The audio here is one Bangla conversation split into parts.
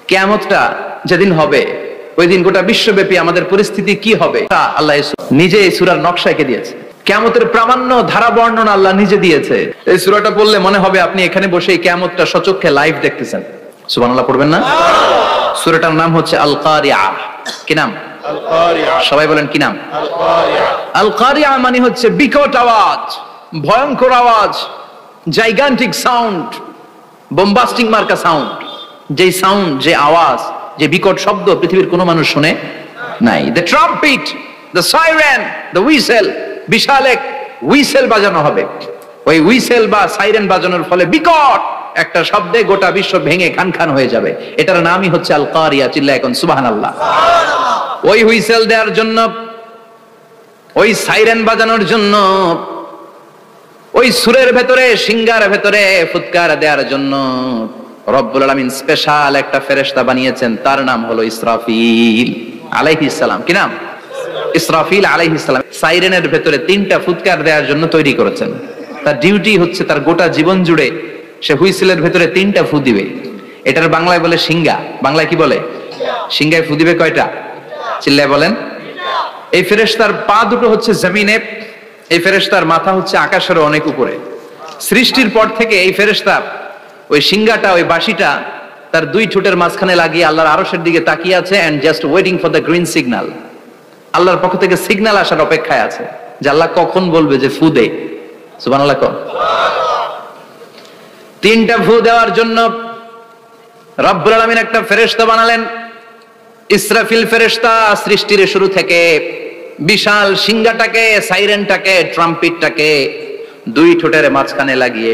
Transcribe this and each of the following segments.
কিয়ামতটা যেদিন হবে ওই দিন গোটা বিশ্বব্যাপী আমাদের পরিস্থিতি কি হবে তা আল্লাহ নিজে এই সূরার নকশা এঁকে দিয়েছে। কিয়ামতের প্রামাণ্য ধারা বর্ণনা আল্লাহ নিজে দিয়েছে। এই সূরাটা পড়লে মনে হবে আপনি এখানে বসে এই কিয়ামতটা সচক্ষে লাইভ দেখতেছেন। সুবহানাল্লাহ পড়বেন না? সূরাটার নাম হচ্ছে আল কারিআ। কি নাম? আল কারিআ। সবাই বলেন কি নাম? আল কারিআ। আল কারিআ মানে হচ্ছে বিকট আওয়াজ, ভয়ঙ্কর আওয়াজ, জাইগান্টিক সাউন্ড, বোম্বাস্টিক মার্কা সাউন্ড। যে সাউন্ড, যে আওয়াজ, যে বিকট শব্দ পৃথিবীর কোনো মানুষ শুনে নাই। The trumpet, the siren, the whistle, বিশাল এক হুইসেল বাজানো হবে। ওই হুইসেল বা সাইরেন বাজানোর ফলে বিকট একটা শব্দে গোটা বিশ্ব ভেঙে খান খান হয়ে যাবে। এটার নামই হচ্ছে আল কারিয়া। চিল্লা এখন সুবহানাল্লাহ। ওই হুইসেল দেওয়ার জন্য, ওই সাইরেন বাজানোর জন্য, ওই সুরের ভেতরে, সিঙ্গার ভেতরে ফুৎকার দেওয়ার জন্য রব্বুল আলামিন স্পেশাল একটা ফেরেশতা বানিয়েছেন। তার নাম হলো ইসরাফিল আলাইহিস সালাম। কি নাম? ইসরাফিল আলাইহিস সালাম। সাইরেনের ভেতরে 3টা ফুৎকার দেওয়ার জন্য তৈরি করেছেন। তার ডিউটি হচ্ছে তার গোটা জীবন জুড়ে সে হুইসেলের ভেতরে 3টা ফু দিবে। এটার বাংলায় বলে সিঙ্গা। বাংলায় কি বলে? সিঙ্গায় ফু দিবে কয়টা? চিল্লায় বলেন। এই ফেরেশতার পা দুটো হচ্ছে জমিনে, এই ফেরেশতার মাথা হচ্ছে আকাশের অনেক উপরে। সৃষ্টির পর থেকে এই ফেরেশতা ওই সিঙ্গাটা, ওই বাঁশিটা তার 2 ঠোঁটের মাঝখানে লাগিয়ে আল্লাহর আরশের দিকে তাকিয়ে আছে and just waiting for the green signal. আল্লাহর পক্ষ থেকে সিগন্যাল আসার অপেক্ষায় আছে যে আল্লাহ কখন বলবে যে ফু দে। সুবহানাল্লাহ। 3টা ফু দেওয়ার জন্য রব্বুল আলামিন একটা ফেরেশতা বানালেন। ইসরাফিল ফেরেশতা সৃষ্টির শুরু থেকে বিশাল সিঙ্গাটাকে, সাইরেনটাকে, ট্রাম্পিটটাকে 2 ঠোঁটের মাঝখানে লাগিয়ে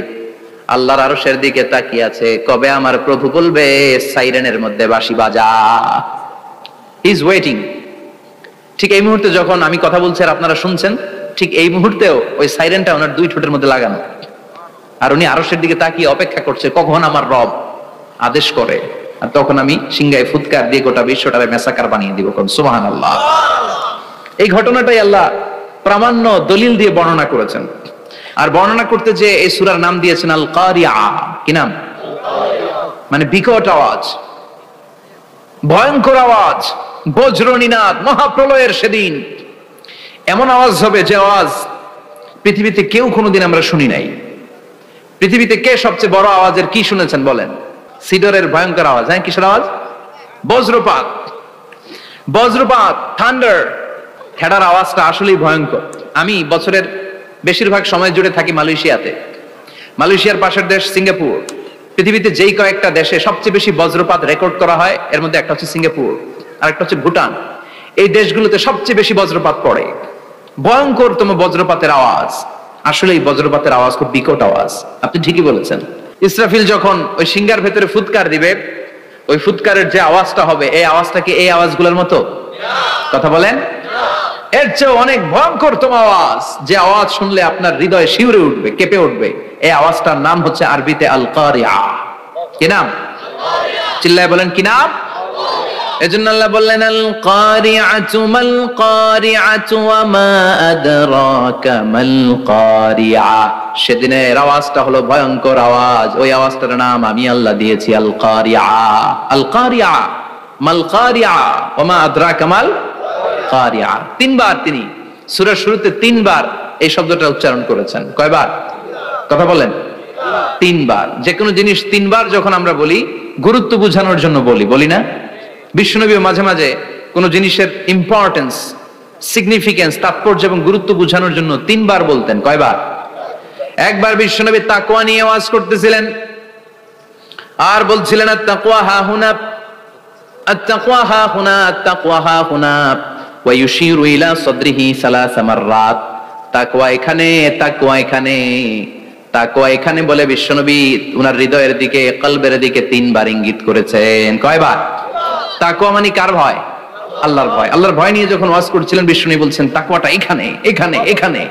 আল্লাহর আরশের দিকে তাকিয়ে আছে, কবে আমার প্রভু বলবে সাইরেনের মধ্যে বাঁশি বাজা। He is waiting. ঠিক এই মুহূর্তে যখন আমি কথা বলছি আর আপনারা শুনছেন, ঠিক এই মুহূর্তেও ওই সাইরেনটা ওনার 2 ঠোঁটের মধ্যে লাগানো, আর উনি আরশের দিকে তাকিয়ে অপেক্ষা করছে কখন আমার রব আদেশ করে, আর তখন আমি সিঙ্গায় ফুৎকার দিয়ে গোটা বিশ্বটারে মেসাকার বানিয়ে দিব। সুবহানাল্লাহ। এই ঘটনাটাই আল্লাহ প্রামাণ্য দলিল দিয়ে বর্ণনা করেছেন। আর বর্ণনা করতে যে এই সূরার নাম দিয়েছেন আল কারিআ। কি নাম? মানে বিকট আওয়াজ, ভয়ঙ্কর আওয়াজ, বজ্রনিনাদ, মহাপ্রলয়ের সেদিন এমন আওয়াজ হবে যে আওয়াজ পৃথিবীতে কেউ কোনোদিন আমরা শুনি নাই। পৃথিবীতে কে সবচেয়ে বড় আওয়াজের কি শুনেছেন বলেন? সিডরের ভয়ঙ্কর আওয়াজ। হ্যাঁ, কিসের আওয়াজ? বজ্রপাত। বজ্রপাত, থান্ডার, খেড়ার আওয়াজটা আসলেই ভয়ঙ্কর। আমি বছরের বেশিরভাগ সময় জুড়ে থাকি মালয়েশিয়াতে। মালয়েশিয়ার পাশের দেশ সিঙ্গাপুর। পৃথিবীতে যেই কয়েকটা দেশে সবচেয়ে বেশি বজ্রপাত রেকর্ড করা হয় এর মধ্যে একটা হচ্ছে সিঙ্গাপুর, আর একটা হচ্ছে ভুটান। এই দেশগুলোতে সবচেয়ে বেশি বজ্রপাত পড়ে। ভয়ঙ্করতম বজ্রপাতের আওয়াজ। আসলে এই বজ্রপাতের আওয়াজ খুব বিকট আওয়াজ। আপনি ঠিকই বলেছেন। ইসরাফিল যখন ওই সিঙ্গার ভেতরে ফুৎকার দিবে, ওই ফুৎকারের যে আওয়াজটা হবে, এই আওয়াজটা কি এই আওয়াজগুলোর মতো? কথা বলেন। এর চেয়ে অনেক ভয়ঙ্করতম আওয়াজ, যে আওয়াজ শুনলে আপনার হৃদয় শিউরে উঠবে, কেঁপে উঠবে। এই আওয়াজটার নাম হচ্ছে আরবিতে আল কারিআ। কি নাম? চিল্লায় বলেন কি নাম? এজন্য আল্লাহ বললেন আল কারিআতু মাল কারিআতু ওয়া মা আদরাকা মাল কারিআ। সেদিনের আওয়াজটা হলো ভয়ঙ্কর আওয়াজ। ওই আওয়াজটার নাম আমি আল্লাহ দিয়েছি আল কারিআ। আল কারিআ মাল কারিআ ওয়া মা আদরাকা মাল কারিআ। 3 বার তিনি সূরার শুরুতে 3 বার এই শব্দটা উচ্চারণ করেছেন। কয়বার? কথা বলেন। 3 বার। যে কোনো জিনিস 3 বার যখন আমরা বলি গুরুত্ব বোঝানোর জন্য বলি না? বিশ্বনবী মাঝে মাঝে কোন জিনিসের ইম্পর্টেন্স, সিগনিফিকেন্স, তাৎপর্য এবং গুরুত্ব বোঝানোর জন্য 3 বার বলতেন। কয়বার? একবার বিশ্বনবী তাকওয়া নিয়ে ওয়াজ করতেছিলেন আর বলছিলেন আত-তাকওয়া হা হুনা, আত-তাকওয়া হা হুনা, আত-তাকওয়া হা হুনা ওয়া ইউশিরু ইলা সাদরিহি 3 মাররাত। তাকওয়া এখানে, তাকওয়া এখানে, তাকওয়া এখানে বলে বিশ্বনবী উনার হৃদয়ের দিকে, কলবের দিকে 3 বার ইঙ্গিত করেছেন। কয়বার? তাকওয়া মানে কার ভয়? আল্লাহর ভয়। আল্লাহর ভয় নিয়ে যখন ওয়াজ করছিলেন বিশ্বনবী বলছেন তাকওয়াটা এখানে, এখানে, এখানে।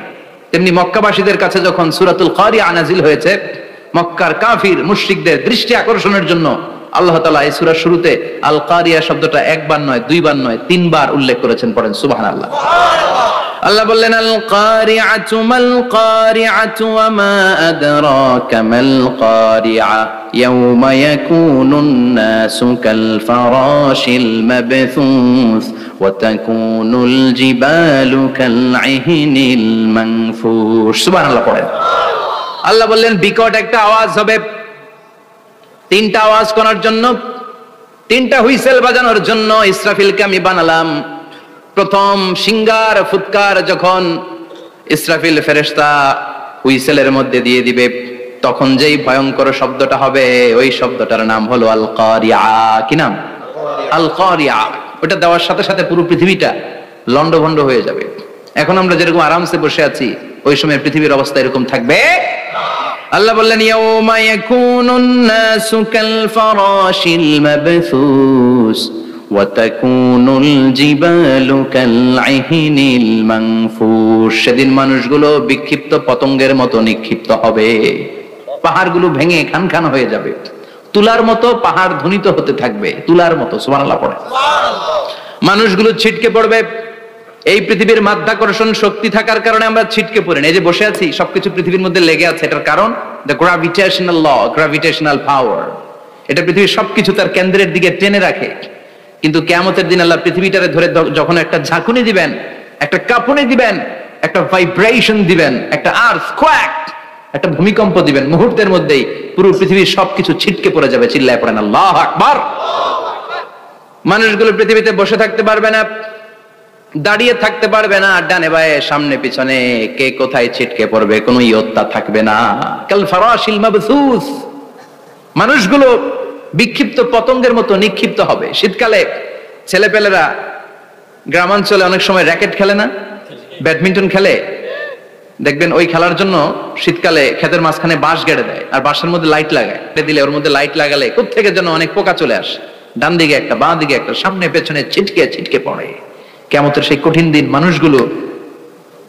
তেমনি মক্কাবাসীদের কাছে যখন সূরাতুল কারিআ নাজিল হয়েছে, মক্কার কাফির মুশরিকদের দৃষ্টি আকর্ষণের জন্য আল্লাহ তাআলা এই সূরার শুরুতে আল কারিআ শব্দটা 1 বার নয়, 2 বার নয়, 3 বার উল্লেখ করেছেন। পড়েন সুবহানাল্লাহ। আল্লাহ বললেন আল কারিআতু মাল কারিআতু ওয়া মা আদরাকা মাল কারিআ ইয়াওমা ইয়াকুনুন নাসু কাল ফারাশিল মাবথুস ওয়া তাকুনুল জিবালু কাল ইহনিল মানফুশ। সুবহানাল্লাহ পড়েন। আল্লাহ বললেন বিকট একটা আওয়াজ হবে, তিনটা আওয়াজ করার জন্য, তিনটা হুইসেল বাজানোর জন্য ইসরাফিলকে আমি বানালাম। প্রথম সিঙ্গার ফুৎকার যখন ইসরাফিল ফেরেশতা হুইসেলের মধ্যে দিয়ে দিবে, তখন যেই ভয়ঙ্কর শব্দটা হবে ওই শব্দটার নাম হলো আল কারিআ। কি নাম? আল কারিআ। ওটা দেওয়ার সাথে সাথে পুরো পৃথিবীটা লন্ডভন্ড হয়ে যাবে। এখন আমরা যেরকম আরামসে বসে আছি, ওই সময় পৃথিবীর অবস্থা এরকম থাকবে। আল্লাহ বললেন ইয়াউমা ইয়াকুনুন নাসু কাল ফারাশিল মাবথুস ওয়া তাকুনুল জিবালু কাল ইহনিল মানফুশ। সেদিন মানুষগুলো বিক্ষিপ্ত পতঙ্গের মতো নিক্ষিপ্ত হবে, পাহাড়গুলো ভেঙে খান খান হয়ে যাবে, তুলার মতো পাহাড় ধ্বনিত হতে থাকবে, তুলার মতো। সুবহানাল্লাহ পড়ে। মানুষগুলো ছিটকে পড়বে। এই পৃথিবীর মাধ্যাকর্ষণ শক্তি থাকার কারণে আমরা ছিটকে পড়ি না। এই যে বসে আছি, সবকিছু পৃথিবীর মধ্যে লেগে আছে, এটার কারণ দ্য গ্র্যাভিটেশনাল ল, গ্র্যাভিটেশনাল পাওয়ার। এটা পৃথিবীর সবকিছু তার কেন্দ্রের দিকে টেনে রাখে। কিন্তু কিয়ামতের দিন আল্লাহ পৃথিবীটারে ধরে যখন একটা ঝাঁকুনি দিবেন, একটা কাঁপুনি দিবেন, একটা ভাইব্রেশন দিবেন, একটা আর্থকোয়াক, একটা ভূমিকম্প দিবেন, মুহূর্তের মধ্যেই পুরো পৃথিবীর সবকিছু ছিটকে পড়ে যাবে। চিল্লায় পড়েন আল্লাহু আকবার। মানুষগুলো পৃথিবীতে বসে থাকতে পারবে না, দাঁড়িয়ে থাকতে পারবে না, ডানে বায়ে সামনে পিছনে কে কোথায় ছিটকে পড়বে কোনো ইয়ত্তা থাকবে না। কাল ফারাশিল মাবথুস। মানুষগুলো বিক্ষিপ্ত পতঙ্গের মতো নিক্ষিপ্ত হবে। শীতকালে ছেলেপেলেরা গ্রামাঞ্চলে অনেক সময় র্যাকেট খেলে না, ব্যাডমিন্টন খেলে, দেখবেন ওই খেলার জন্য শীতকালে ক্ষেতের মাঝখানে বাঁশ গেড়ে দেয়, আর বাঁশের মধ্যে লাইট লাগায়, দিলে ওর মধ্যে লাইট লাগালে কোত্থেকে যেন অনেক পোকা চলে আসে, ডান দিকে একটা বাঁ দিকে একটা, সামনে পেছনে ছিটকে ছিটকে পড়ে। কিয়ামতের সেই কঠিন দিন মানুষগুলো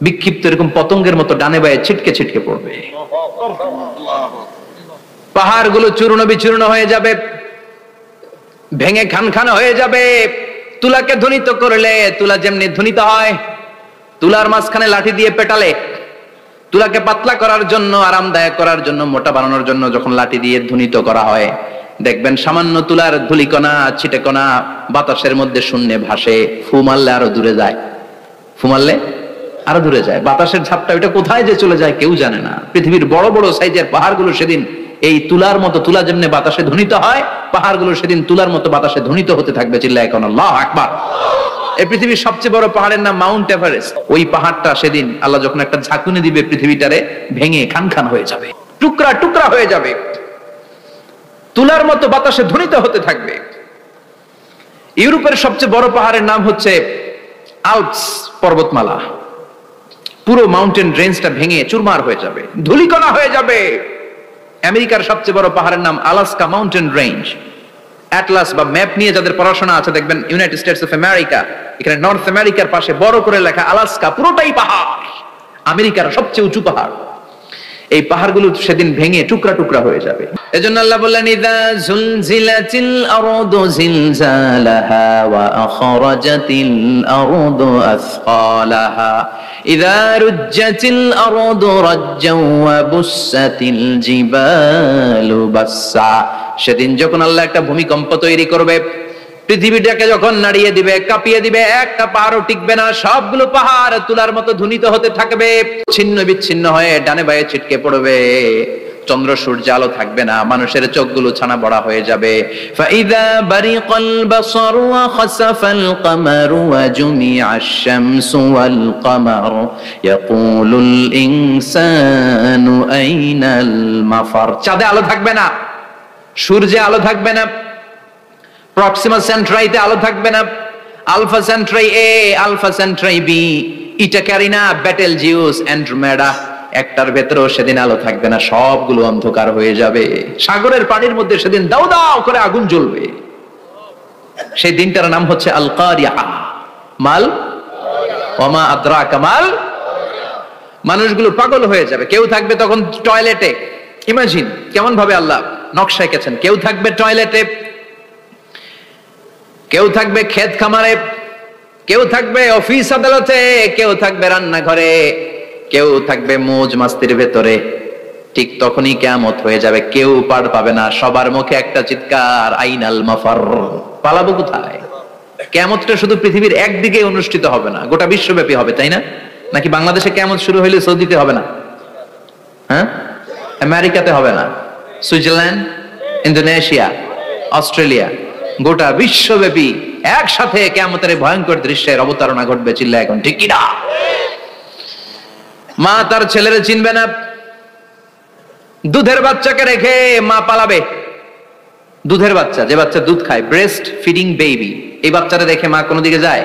বিক্ষিপ্ত এরকম পতঙ্গের মতো ডানে বায়ে ছিটকে ছিটকে পড়বে। পাহাড়গুলো চূর্ণ বিচূর্ণ হয়ে যাবে, ভেঙে খান খান হয়ে যাবে। তুলাকে ধ্বনিত করলে তুলা যেমনি ধ্বনিত হয়, তুলার মাঝখানে লাঠি দিয়ে পেটালে, তুলাকে পাতলা করার জন্য, আরামদায়ক করার জন্য, মোটা বানানোর জন্য যখন লাঠি দিয়ে ধ্বনিত করা হয়, দেখবেন সামান্য তুলার ধুলিকণা ছিটেকণা বাতাসের মধ্যে শূন্যে ভাসে, ফু মারলে আরো দূরে যায়, ফু মারলে আরো দূরে যায়। বাতাসের ঝাপটা ওইটা কোথায় যে চলে যায় কেউ জানে না। পৃথিবীর বড় বড় সাইজের পাহাড়গুলো সেদিন এই তুলার মতো, তুলা যেমনি বাতাসে ধ্বনিত হয়, পাহাড়গুলো সেদিন তুলার মতো বাতাসে ধ্বনিত হতে থাকবে। চিল্লায় এখন আল্লাহু আকবার। এই পৃথিবীর সবচেয়ে বড় পাহাড়ের নাম মাউন্ট এভারেস্ট। ওই পাহাড়টা সেদিন আল্লাহ যখন একটা ঝাঁকুনি দিবে, পৃথিবীটারে ভেঙে খান খান হয়ে যাবে, টুকরা টুকরা হয়ে যাবে, তুলার মতো বাতাসে ধ্বনিত হতে থাকবে। ইউরোপের সবচেয়ে বড় পাহাড়ের নাম হচ্ছে আল্পস পর্বতমালা। পুরো মাউন্টেন রেঞ্জটা ভেঙে চুরমার হয়ে যাবে, ধূলিকণা হয়ে যাবে। আমেরিকার সবচেয়ে বড় পাহাড়ের নাম আলাস্কা মাউন্টেন রেঞ্জ। অ্যাটলাস বা ম্যাপ নিয়ে যাদের পড়াশোনা আছে দেখবেন ইউনাইটেড স্টেটস অফ আমেরিকা, এখানে নর্থ আমেরিকার পাশে বড় করে লেখা আলাস্কা, পুরোটাই পাহাড়, আমেরিকার সবচেয়ে উঁচু পাহাড়। এই পাহাড়গুলো সেদিন ভেঙে টুকরা টুকরা হয়ে যাবে। এজন্য আল্লাহ বললেন ইযা যুলজিলাতিল আরদু জিলজালাহা ওয়া আখরাজাতিল আরদু আসকালাহা ইযা রুজ্জাতিল আরদু রাজ্জাও ওয়া বুসাতিল জিবালু বাসসা। সেদিন যখন আল্লাহ একটা ভূমিকম্প তৈরি করবে, পৃথিবীটাকে যখন নাড়িয়ে দিবে, কাঁপিয়ে দিবে, একটা পাহাড়ও টিকবে না, সবগুলো পাহাড় তুলার মতো ধ্বনিত হতে থাকবে, ছিন্ন বিচ্ছিন্ন হয়ে ডানে বায়ে ছিটকে পড়বে, চন্দ্র সূর্য আলো থাকবে না, মানুষের চোখগুলো ছানা বড়া হয়ে যাবে। ফাইদা বারিকাল বাসারু ওয়া খাসাফাল কামারু ওয়া জুমিআশ শামসু ওয়াল কামারু ইয়াকুলুল ইনসানু আইনাল মাফার। চাঁদে আলো থাকবে না, সূর্যে আলো থাকবে না, প্রক্সিমা সেন্ট্রাইতে আলো থাকবে না, আলফা সেন্ট্রাই এ, আলফা সেন্ট্রাই বি, ইটা ক্যারিনা, ব্যাটেল জিউস, অ্যান্ড্রোমেডা, একটার ভেতরেও সেদিন আলো থাকবে না, সবগুলো অন্ধকার হয়ে যাবে। সাগরের পানির মধ্যে সেদিন দাউ দাউ করে আগুন জ্বলবে। সেই দিনটার নাম হচ্ছে আল কারিআ। মাল ওমা আদরাকা মাল। মানুষগুলো পাগল হয়ে যাবে। কেউ থাকবে তখন টয়লেটে, ইমাজিন কেমন ভাবে আল্লাহ নকশা এঁকেছেন। কেউ থাকবে টয়লেটে, কেউ থাকবে ক্ষেত খামারে, কেউ থাকবে অফিস আদালতে, কেউ থাকবে রান্নাঘরে, কেউ থাকবে মৌজ মাস্তির ভেতরে। ঠিক তখনই কিয়ামত হয়ে যাবে, কেউ পার পাবে না। সবার মুখে একটা চিৎকার, আইনাল মাফার, পালাবো কোথায়? কিয়ামতটা শুধু পৃথিবীর একদিকে অনুষ্ঠিত হবে না, গোটা বিশ্বব্যাপী হবে, তাই না? নাকি বাংলাদেশে কিয়ামত শুরু হইলে সৌদিতে হবে না? হ্যাঁ, আমেরিকাতে হবে না, সুইজারল্যান্ড, ইন্দোনেশিয়া, অস্ট্রেলিয়া, গোটা বিশ্বব্যাপী একসাথে কিয়ামতের ভয়ঙ্কর দৃশ্যের অবতারণা ঘটবে। চিল্লা এখন ঠিক কিনা? মা তার ছেলেরে চিনবে না, দুধের বাচ্চাকে রেখে মা পালাবে। দুধের বাচ্চা, যে বাচ্চা দুধ খায়, ব্রেস্ট ফিডিং বেবি, এই বাচ্চাটা দেখে মা কোনো দিকে যায়?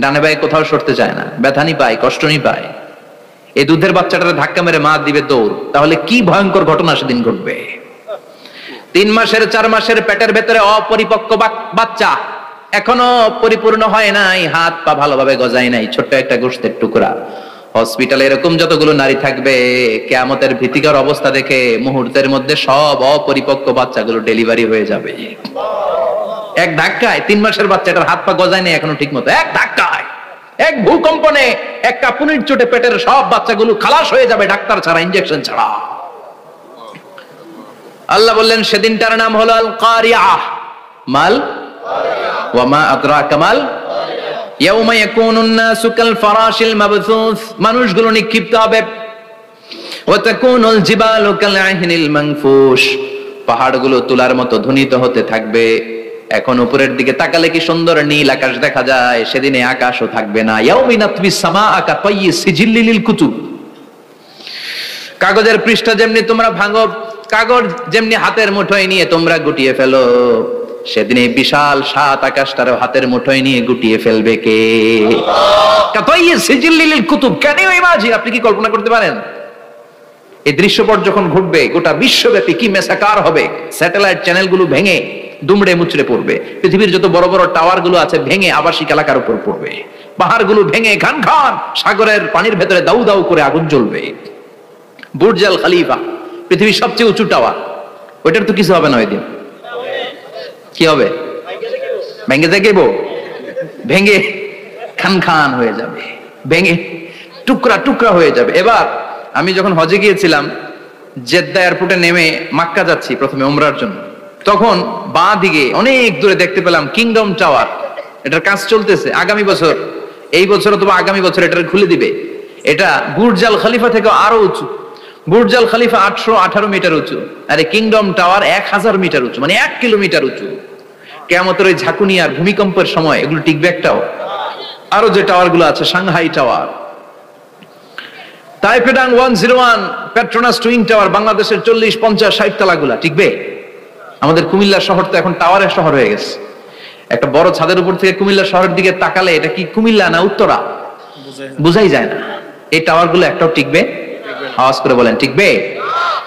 ডানে বায়ে কোথাও সরতে চায় না, ব্যথানি পায়, কষ্টনি পায়। এই দুধের বাচ্চাটারে ধাক্কা মেরে মা দিবে দৌড়। তাহলে কি ভয়ঙ্কর ঘটনা সেদিন ঘটবে। 3 মাসের 4 মাসের পেটের ভেতরে অপরিপক্ক বাচ্চা, এখনো পরিপূর্ণ হয় নাই, হাত পা ভালোভাবে গজায় নাই, ছোট্ট একটা গোশতের টুকরা। হসপিটালে এরকম যতগুলো নারী থাকবে, কিয়ামতের ভীতিকর অবস্থা দেখে মুহূর্তের মধ্যে সব অপরিপক্ক বাচ্চাগুলো ডেলিভারি হয়ে যাবে। এক ধাক্কায় 3 মাসের বাচ্চাটার হাত পা গজায় নাই এখনো ঠিক মতো, এক ধাক্কায়, এক ভূকম্পনে, এক কাঁপুনির চোটে পেটের সব বাচ্চাগুলো খালাস হয়ে যাবে, ডাক্তার ছাড়া, ইনজেকশন ছাড়া। আল্লাহ বললেন সেদিনটার নাম হলো আল কারিআহ। মাল ওয়া মা আদরাকা মাল ইয়াউমা ইয়াকুনুন নাসু কাল ফারাশিল মাবথুস, মানুষগুলো নিক্ষিপ্ত হবে। ওয়া তাকুনুল জিবালু কাল আহিনিল মানফুশ, পাহাড়গুলো তুলার মতো ধ্বনিত হতে থাকবে। এখন উপরের দিকে তাকালে কি সুন্দর নীল আকাশ দেখা যায়, সেদিনে আকাশও থাকবে না। ইয়াউমিন আতবিস সামাআ কাতাইয়ি সিজিল্লিল কুতুব, কাগজের পৃষ্ঠা যেমনি তোমরা ভাঙো, কাগজ যেমনি হাতের মুঠোয় নিয়ে তোমরা গুটিয়ে ফেলো, সেদিন এই বিশাল 7 আকাশটারও হাতের মুঠোয় নিয়ে গুটিয়ে ফেলবে কে? কাতাইয়ি সিজিল্লিল কুতুব, ক্যান ইউ ইমাজিন? আপনি কি কল্পনা করতে পারেন এই দৃশ্যপট যখন ঘটবে গোটা বিশ্বব্যাপী কি মেসাকার হবে? স্যাটেলাইট চ্যানেলগুলো ভেঙে দুমড়ে মুচড়ে পড়বে, পৃথিবীর যত বড় বড় টাওয়ার গুলো আছে ভেঙে আবাসিক এলাকার উপর পড়বে, পাহাড়গুলো ভেঙে খান খান সাগরের পানির ভেতরে দাউ দাউ করে আগুন জ্বলবে। বুর্জ আল খলিফা, পৃথিবীর সবচেয়ে উঁচু টাওয়ার, ওইটার তো কিছু হবে না, ওই দিন কি হবে? ভেঙে যাইব, ভেঙে খান খান হয়ে যাবে, ভেঙে টুকরা টুকরা হয়ে যাবে। এবার আমি যখন হজে গিয়েছিলাম, জেদ্দা এয়ারপোর্টে নেমে মক্কা যাচ্ছি প্রথমে উমরার জন্য, তখন বাঁ দিকে অনেক দূরে দেখতে পেলাম কিংডম টাওয়ার। এটার কাজ চলতেছে, আগামী বছর, এই বছর অথবা আগামী বছর এটা খুলে দিবে। এটা বুর্জ আল খলিফা থেকে আরো উঁচু। বুর্জ আল খলিফা 818 মিটার উঁচু, আর এই কিংডম টাওয়ার 1000 মিটার উঁচু, মানে 1 কিলোমিটার উঁচু। কিয়ামতের ওই ঝাঁকুনি আর ভূমিকম্পের সময় এগুলো টিকবে একটাও? আরো যে টাওয়ার গুলো আছে, সাংহাই টাওয়ার, তাইপেডাং 101, পেট্রোনাস টুইং টাওয়ার, বাংলাদেশের 40, 50, 60 তলাগুলা টিকবে? আমাদের কুমিল্লা শহর তো এখন টাওয়ারের শহর হয়ে গেছে। একটা বড় ছাদের উপর থেকে কুমিল্লা শহরের দিকে তাকালে এটা কি কুমিল্লা না উত্তরা বুঝাই যায় না। এই টাওয়ার গুলো একটাও টিকবে? আওয়াজ করে বলেন টিকবে?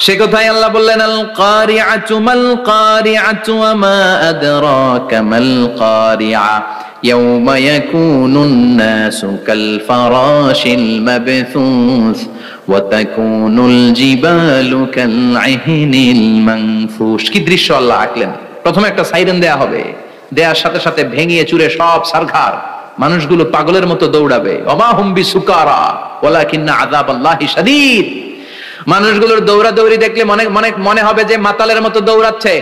সে কথাই আল্লাহ বললেন আল কারিআতু মাল কারিআতু ওয়া মা আদরাকা মাল কারিআ ইয়াউমা ইয়াকুনুন নাসু কাল ফারাশিল মাবথুস ওয়া তাকুনুল জিবালু কাল আহিনিল মানফুশ। কি দৃশ্য আল্লাহ আঁকলেন! প্রথমে একটা সাইরেন দেয়া হবে, দেয়ার সাথে সাথে ভেঙে চুরে সব সারখার, মানুষগুলো পাগলের মতো দৌড়াবে। ওমা হুম বিসুকারা ওয়ালাকিন্না আযাবাল্লাহি শাদীদ। মানুষগুলোর দৌড়াদৌড়ি দেখলে মনে হবে যে মাতালের মতো দৌড়াচ্ছে,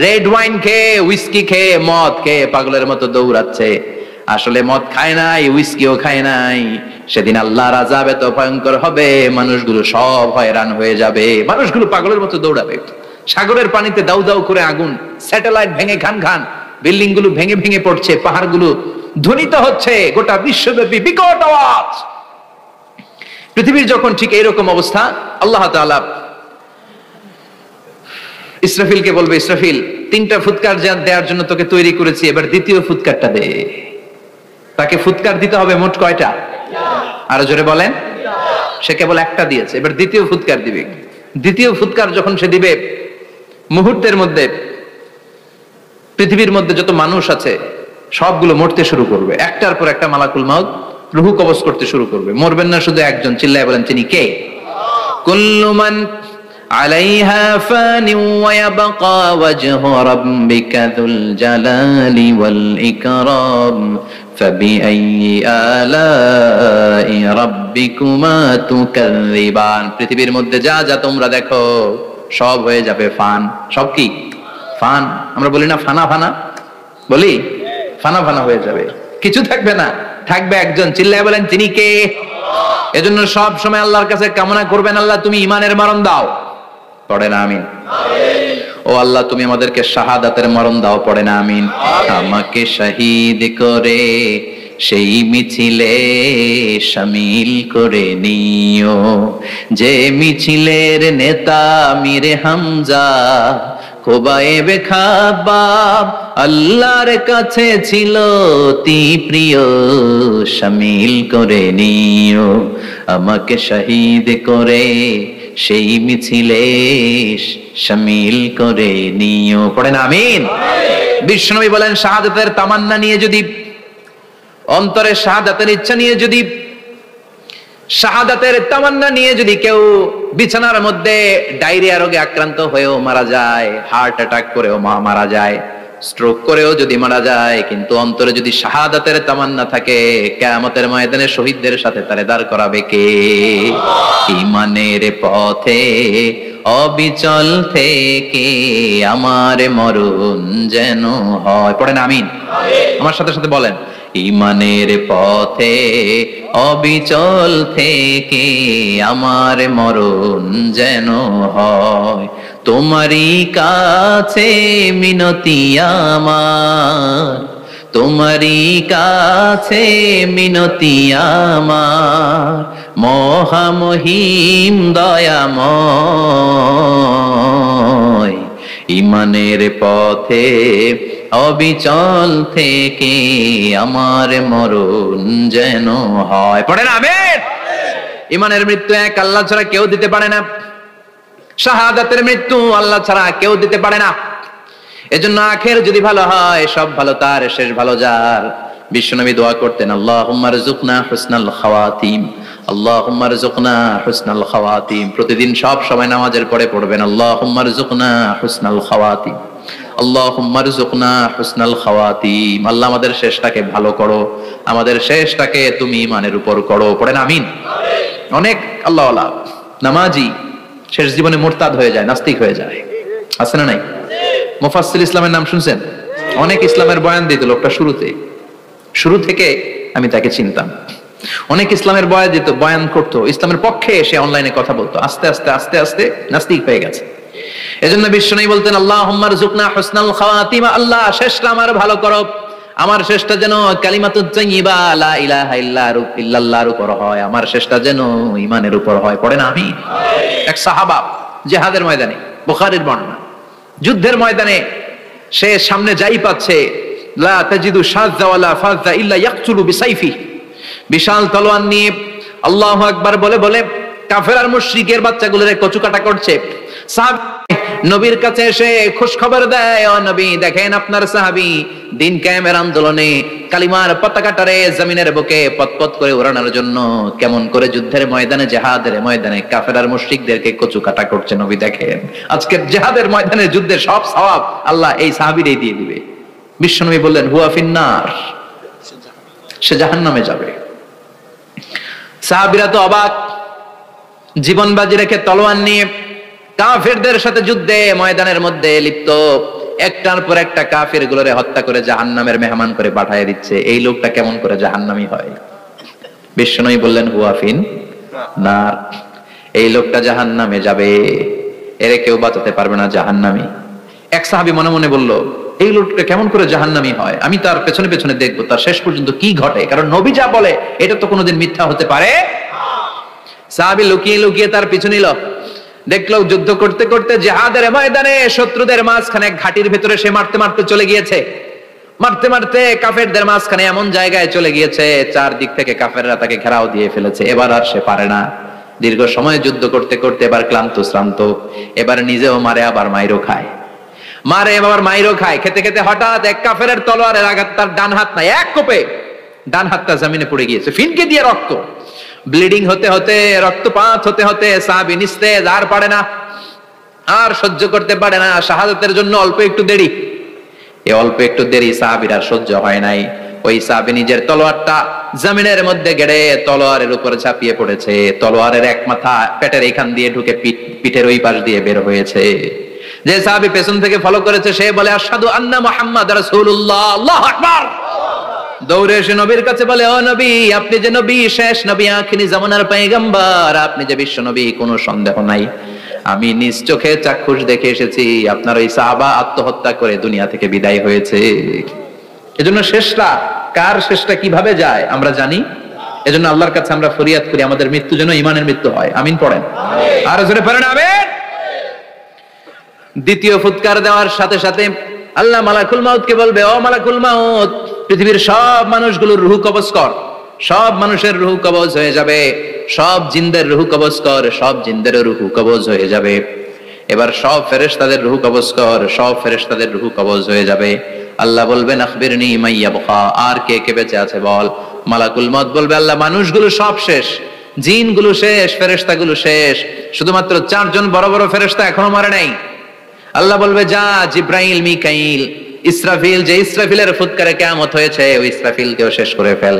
রেড ওয়াইন খেয়ে, উইস্কি খেয়ে, মদ খেয়ে পাগলের মতো দৌড়াচ্ছে। আসলে মদ খায় নাই, উইস্কিও খায় নাই। সেদিন আল্লাহর আযাব এত ভয়ঙ্কর হবে, মানুষগুলো সব হয়রান হয়ে যাবে, মানুষগুলো পাগলের মতো দৌড়াবে। সাগরের পানিতে দাউ দাউ করে আগুন, স্যাটেলাইট ভেঙে খান খান, বিল্ডিং গুলো ভেঙে ভেঙে পড়ছে, পাহাড়গুলো ধ্বনিত হচ্ছে, গোটা বিশ্বব্যাপী বিকট আওয়াজ। পৃথিবীর যখন ঠিক এইরকম অবস্থা, আল্লাহ তাআলা ইসরাফিলকে বলবে, ইসরাফিল 3টা ফুৎকার দেওয়ার জন্য তোকে তৈরি করেছি, এবার দ্বিতীয় ফুৎকারটা দে। তাকে ফুৎকার দিতে হবে মোট কয়টা? আরো জোরে বলেন। সে কেবল একটা দিয়েছে, এবার দ্বিতীয় ফুৎকার দিবে। দ্বিতীয় ফুৎকার যখন সে দিবে, মুহূর্তের মধ্যে পৃথিবীর মধ্যে যত মানুষ আছে সবগুলো মরতে শুরু করবে, একটার পর একটা মালাকুল মাউত রুহু কবজ করতে শুরু করবে। মরবেন না শুধু একজন, চিল্লায় বলেন তিনি কে? কুল্লু মান আলাইহা ফানি ওয়া ইয়াবকা ওয়াজহু রাব্বিকা যুল জালালি ওয়াল ইকরাম ফাবিআইয়ি আলাই রাব্বিকুমা তুকাযযিবান। পৃথিবীর মধ্যে যা যা তোমরা দেখো সব হয়ে যাবে ফান। সব কি ফান? আমরা বলি না ফানা ফানা, বলি ফানা ফানা হয়ে যাবে, কিছু থাকবে না, থাকবে একজন। চিল্লায় বলেন তিনি কে? এজন্য সব সময় আল্লাহর কাছে কামনা করবেন, আল্লাহ তুমি ঈমানের মরণ দাও। পড়েন আমিন। ও আল্লাহ তুমি আমাদেরকে শাহাদাতের মরণ দাও। পড়েন আমিন। আমাকে শহীদ করে সেই মিছিলে শামিল করে নিও, যে মিছিলের নেতা মীরে হামজা খোবায়েবে খাব্বাব আল্লাহর কাছে ছিল অতি প্রিয়, শামিল করে নিও। আমাকে শহীদ করে সেই মিছিলে শামিল করে নিও। পড়েন আমিন। বিশ্বনবী বলেন শাহাদাতের তামান্না নিয়ে যদি, অন্তরে শাহাদাতের ইচ্ছা নিয়ে যদি, শাহাদাতের তামান্না নিয়ে যদি কেউ বিছানার মধ্যে ডায়রিয়া রোগে আক্রান্ত হয়েও মারা যায়, হার্ট অ্যাটাক করেও মারা যায়, স্ট্রোক করেও যদি মারা যায়, কিন্তু অন্তরে যদি শাহাদাতের তামান্না থাকে, কিয়ামতের ময়দানে শহীদদের সাথে তারে দাঁড় করাবে কে? ঈমানের পথে অবিচল থেকে আমার মরণ যেন হয়। পড়েন আমিন। আমার সাথে সাথে বলেন ঈমানের পথে অবিচল থেকে আমার মরণ যেন হয়। তোমারই কাছে মিনতি আমার, তোমারই কাছে মিনতি আমার, মহামহিম দয়াময়। ঈমানের পথে অবিচল থেকে আমার মরণ যেন হয়। পড়েন আমিন। ঈমানের মৃত্যু এক আল্লাহ ছাড়া কেউ দিতে পারে না, শাহাদাতের মৃত্যু আল্লাহ ছাড়া কেউ দিতে পারে না। এজন্য আখের যদি ভালো হয়, সব ভালো তার, শেষ ভালো যার। বিশ্বনবী দোয়া করতেন আল্লাহুম্মা রযুকনা হুসনাল খাওয়াতিম, আল্লাহুম্মা রযুকনা হুসনাল খাওয়াতিম। প্রতিদিন সব সময় নামাজের পরে পড়বেন আল্লাহুম্মা রযুকনা হুসনাল খাওয়াতিম, আল্লাহুম্মা রযুকনা হুসনাল খাওয়াতিম। আল্লাহ আমাদের শেষটাকে ভালো করো, আমাদের শেষটাকে তুমি ঈমানের উপর করো। পড়েন আমিন। অনেক আল্লাহওয়ালা নামাজি শেষ জীবনে মুরতাদ হয়ে যায়, নাস্তিক হয়ে যায়, আছে না নাই? মুফাসসির ইসলামের নাম শুনছেন? অনেক ইসলামের বয়ান দিত লোকটা শুরু থেকে আমি তাকে চিনতাম। অনেক ইসলামের বয়ান দিত, বয়ান করতো, ইসলামের পক্ষে এসে অনলাইনে কথা বলতো। আস্তে আস্তে আস্তে আস্তে নাস্তিক হয়ে গেছে। এজন্য বিশ্বনবী বলতেন আল্লাহুম্মা রযুকনা হুসনাল খাওয়াতিম, আল্লাহ শেষটা আমার ভালো করো, আমার শেষটা যেন কালিমাতুত তাইয়্যিবা লা ইলাহা ইল্লাল্লাহর উপর হয়, আমার শেষটা যেন ঈমানের উপর হয়। পড়েন আমিন। এক সাহাবা জিহাদের ময়দানে, বুখারীর বর্ণনা, যুদ্ধের ময়দানে সে সামনে যাই পাচ্ছে, লা তাজিদু শাযযা ওয়ালা ফাযযা ইল্লা ইয়াকতুলু বিসাইফি, বিশাল তলোয়ার নিয়ে আল্লাহু আকবার বলে বলে কাফের আর মুশরিকের বাচ্চাগুলোরে কচুকাটা করছে। সাহাবী নবীর কাছে এসে খুশ খবর দেয়, ও নবী দেখেন আপনার সাহাবী দিন কায়েমের আন্দোলনে কালিমার পতাকাটারে জমিনের বুকে পতপত করে উড়ানোর জন্য কেমন করে যুদ্ধের ময়দানে, জিহাদের ময়দানে কাফের আর মুশরিকদেরকে কচুকাটা করছে। নবী দেখেন আজকে জিহাদের ময়দানে যুদ্ধের সব সওয়াব আল্লাহ এই সাহাবীরই দিয়ে দিবে। বিশ্বনবী বললেন হুয়া ফিন্নার, সে জাহান্নামে যাবে। সাহাবীরা তো অবাক, জীবন বাজি রেখে তলোয়ার নিয়ে কাফেরদের সাথে যুদ্ধে ময়দানের মধ্যে লিপ্ত, একটার পর একটা কাফের গুলোরে হত্যা করে জাহান্নামের মেহমান করে পাঠিয়ে দিচ্ছে। এই লোকটা কেমন করে জাহান্নামী হয়? বিশ্বনবী বললেন হুয়া ফিন নার, এই লোকটা জাহান্নামে যাবে, এরে কেউ বাঁচাতে পারবে না, জাহান্নামী। এক সাহাবী মনে মনে বলল এই লোকটা কেমন করে জাহান্নামী হয়, আমি তার পেছনে পেছনে দেখবো তার শেষ পর্যন্ত কি ঘটে, কারণ নবী যা বলে এটা তো কোনোদিন মিথ্যা হতে পারে। সাহাবী লুকিয়ে লুকিয়ে তার পিছু নিল, দেখলো যুদ্ধ করতে করতে জিহাদের ময়দানে শত্রুদের মাঝখানে ঘাটির ভেতরে সে মারতে মারতে চলে গিয়েছে, মারতে মারতে কাফেরদের মাঝখানে এমন জায়গায় চলে গিয়েছে চারদিক থেকে কাফেররা তাকে ঘেরাও দিয়ে ফেলেছে। এবার আর সে পারে না, দীর্ঘ সময় যুদ্ধ করতে করতে এবার ক্লান্ত শ্রান্ত, এবার নিজেও মারে আবার মাইরও খায়, মারে আবার মাইরও খায়। খেতে খেতে হঠাৎ এক কাফেরের তলোয়ারের আঘাত তার ডান হাত নাই, এক কোপে ডান হাতটা জমিনে পড়ে গিয়েছে, ফিনকে দিয়ে রক্ত, ব্লিডিং হতে হতে, রক্তপাত হতে হতে সাহাবী নিস্তেজ, আর পারে না, আর সহ্য করতে পারে না, শাহাদাতের জন্য অল্প একটু দেরি। এই অল্প একটু দেরি সাহাবীর আর সহ্য হয় নাই। ওই সাহাবী নিজের তলোয়ারটা জমিনের মধ্যে গেড়ে তলোয়ারের উপরে ঝাঁপিয়ে পড়েছে। তলোয়ারের এক মাথা পেটের এইখান দিয়ে ঢুকে পিঠের ওই পাশ দিয়ে বের হয়েছে। যে সাহাবী পেছন থেকে ফলো করেছে সে বলে আশহাদু আন্না মুহাম্মাদ রাসূলুল্লাহ, আল্লাহু আকবার। দৌড়ে এসে নবীর কাছে বলে, ও নবী, আপনি যে নবী, শেষ নবী, আখিরি জামানার পয়গম্বর, আপনি যে বিশ্ব নবী, কোনো সন্দেহ নাই। আমি নিজ চোখে চাক্ষুষ দেখে এসেছি আপনার ওই সাহাবা আত্মহত্যা করে দুনিয়া থেকে বিদায় হয়েছে। এজন্য শেষটা কার, শেষটা কিভাবে যায় আমরা জানি। এজন্য আল্লাহর কাছে আমরা ফরিয়াদ করি আমাদের মৃত্যু যেন ঈমানের মৃত্যু হয়। আমিন পড়েন, আর জোরে পড়েন আমিন। দ্বিতীয় ফুৎকার দেওয়ার সাথে সাথে আল্লাহ মালাকুল মাউতকে বলবে, ও মালাকুল মাউত, পৃথিবীর সব মানুষগুলোর রূহ কবজ কর। সব মানুষের রূহ কবজ হয়ে যাবে, সব জিনদের রূহ কবজ কর, সব জিনদের রূহ কবজ হয়ে যাবে। এবার সব ফেরেশতাদের রূহ কবজ কর, সব ফেরেশতাদের রূহ কবজ হয়ে যাবে। আল্লাহ বলবেন আখবিরনি মা ইয়াবকা, আর কে কে বেঁচে আছে বল। মালাকুল মউত বলবে, আল্লাহ মানুষগুলো সব শেষ, জিনগুলো শেষ, ফেরেশতাগুলো শেষ, শুধুমাত্র 4 জন বড় বড় ফেরেশতা এখনো মরে নাই। আল্লাহ বলবে, যা জিব্রাইল, মিকাইল, ইসরাফিল, যে ইসরাফিলের ফুৎকারে কিয়ামত হয়েছে ওই ইসরাফিলকেও শেষ করে ফেল।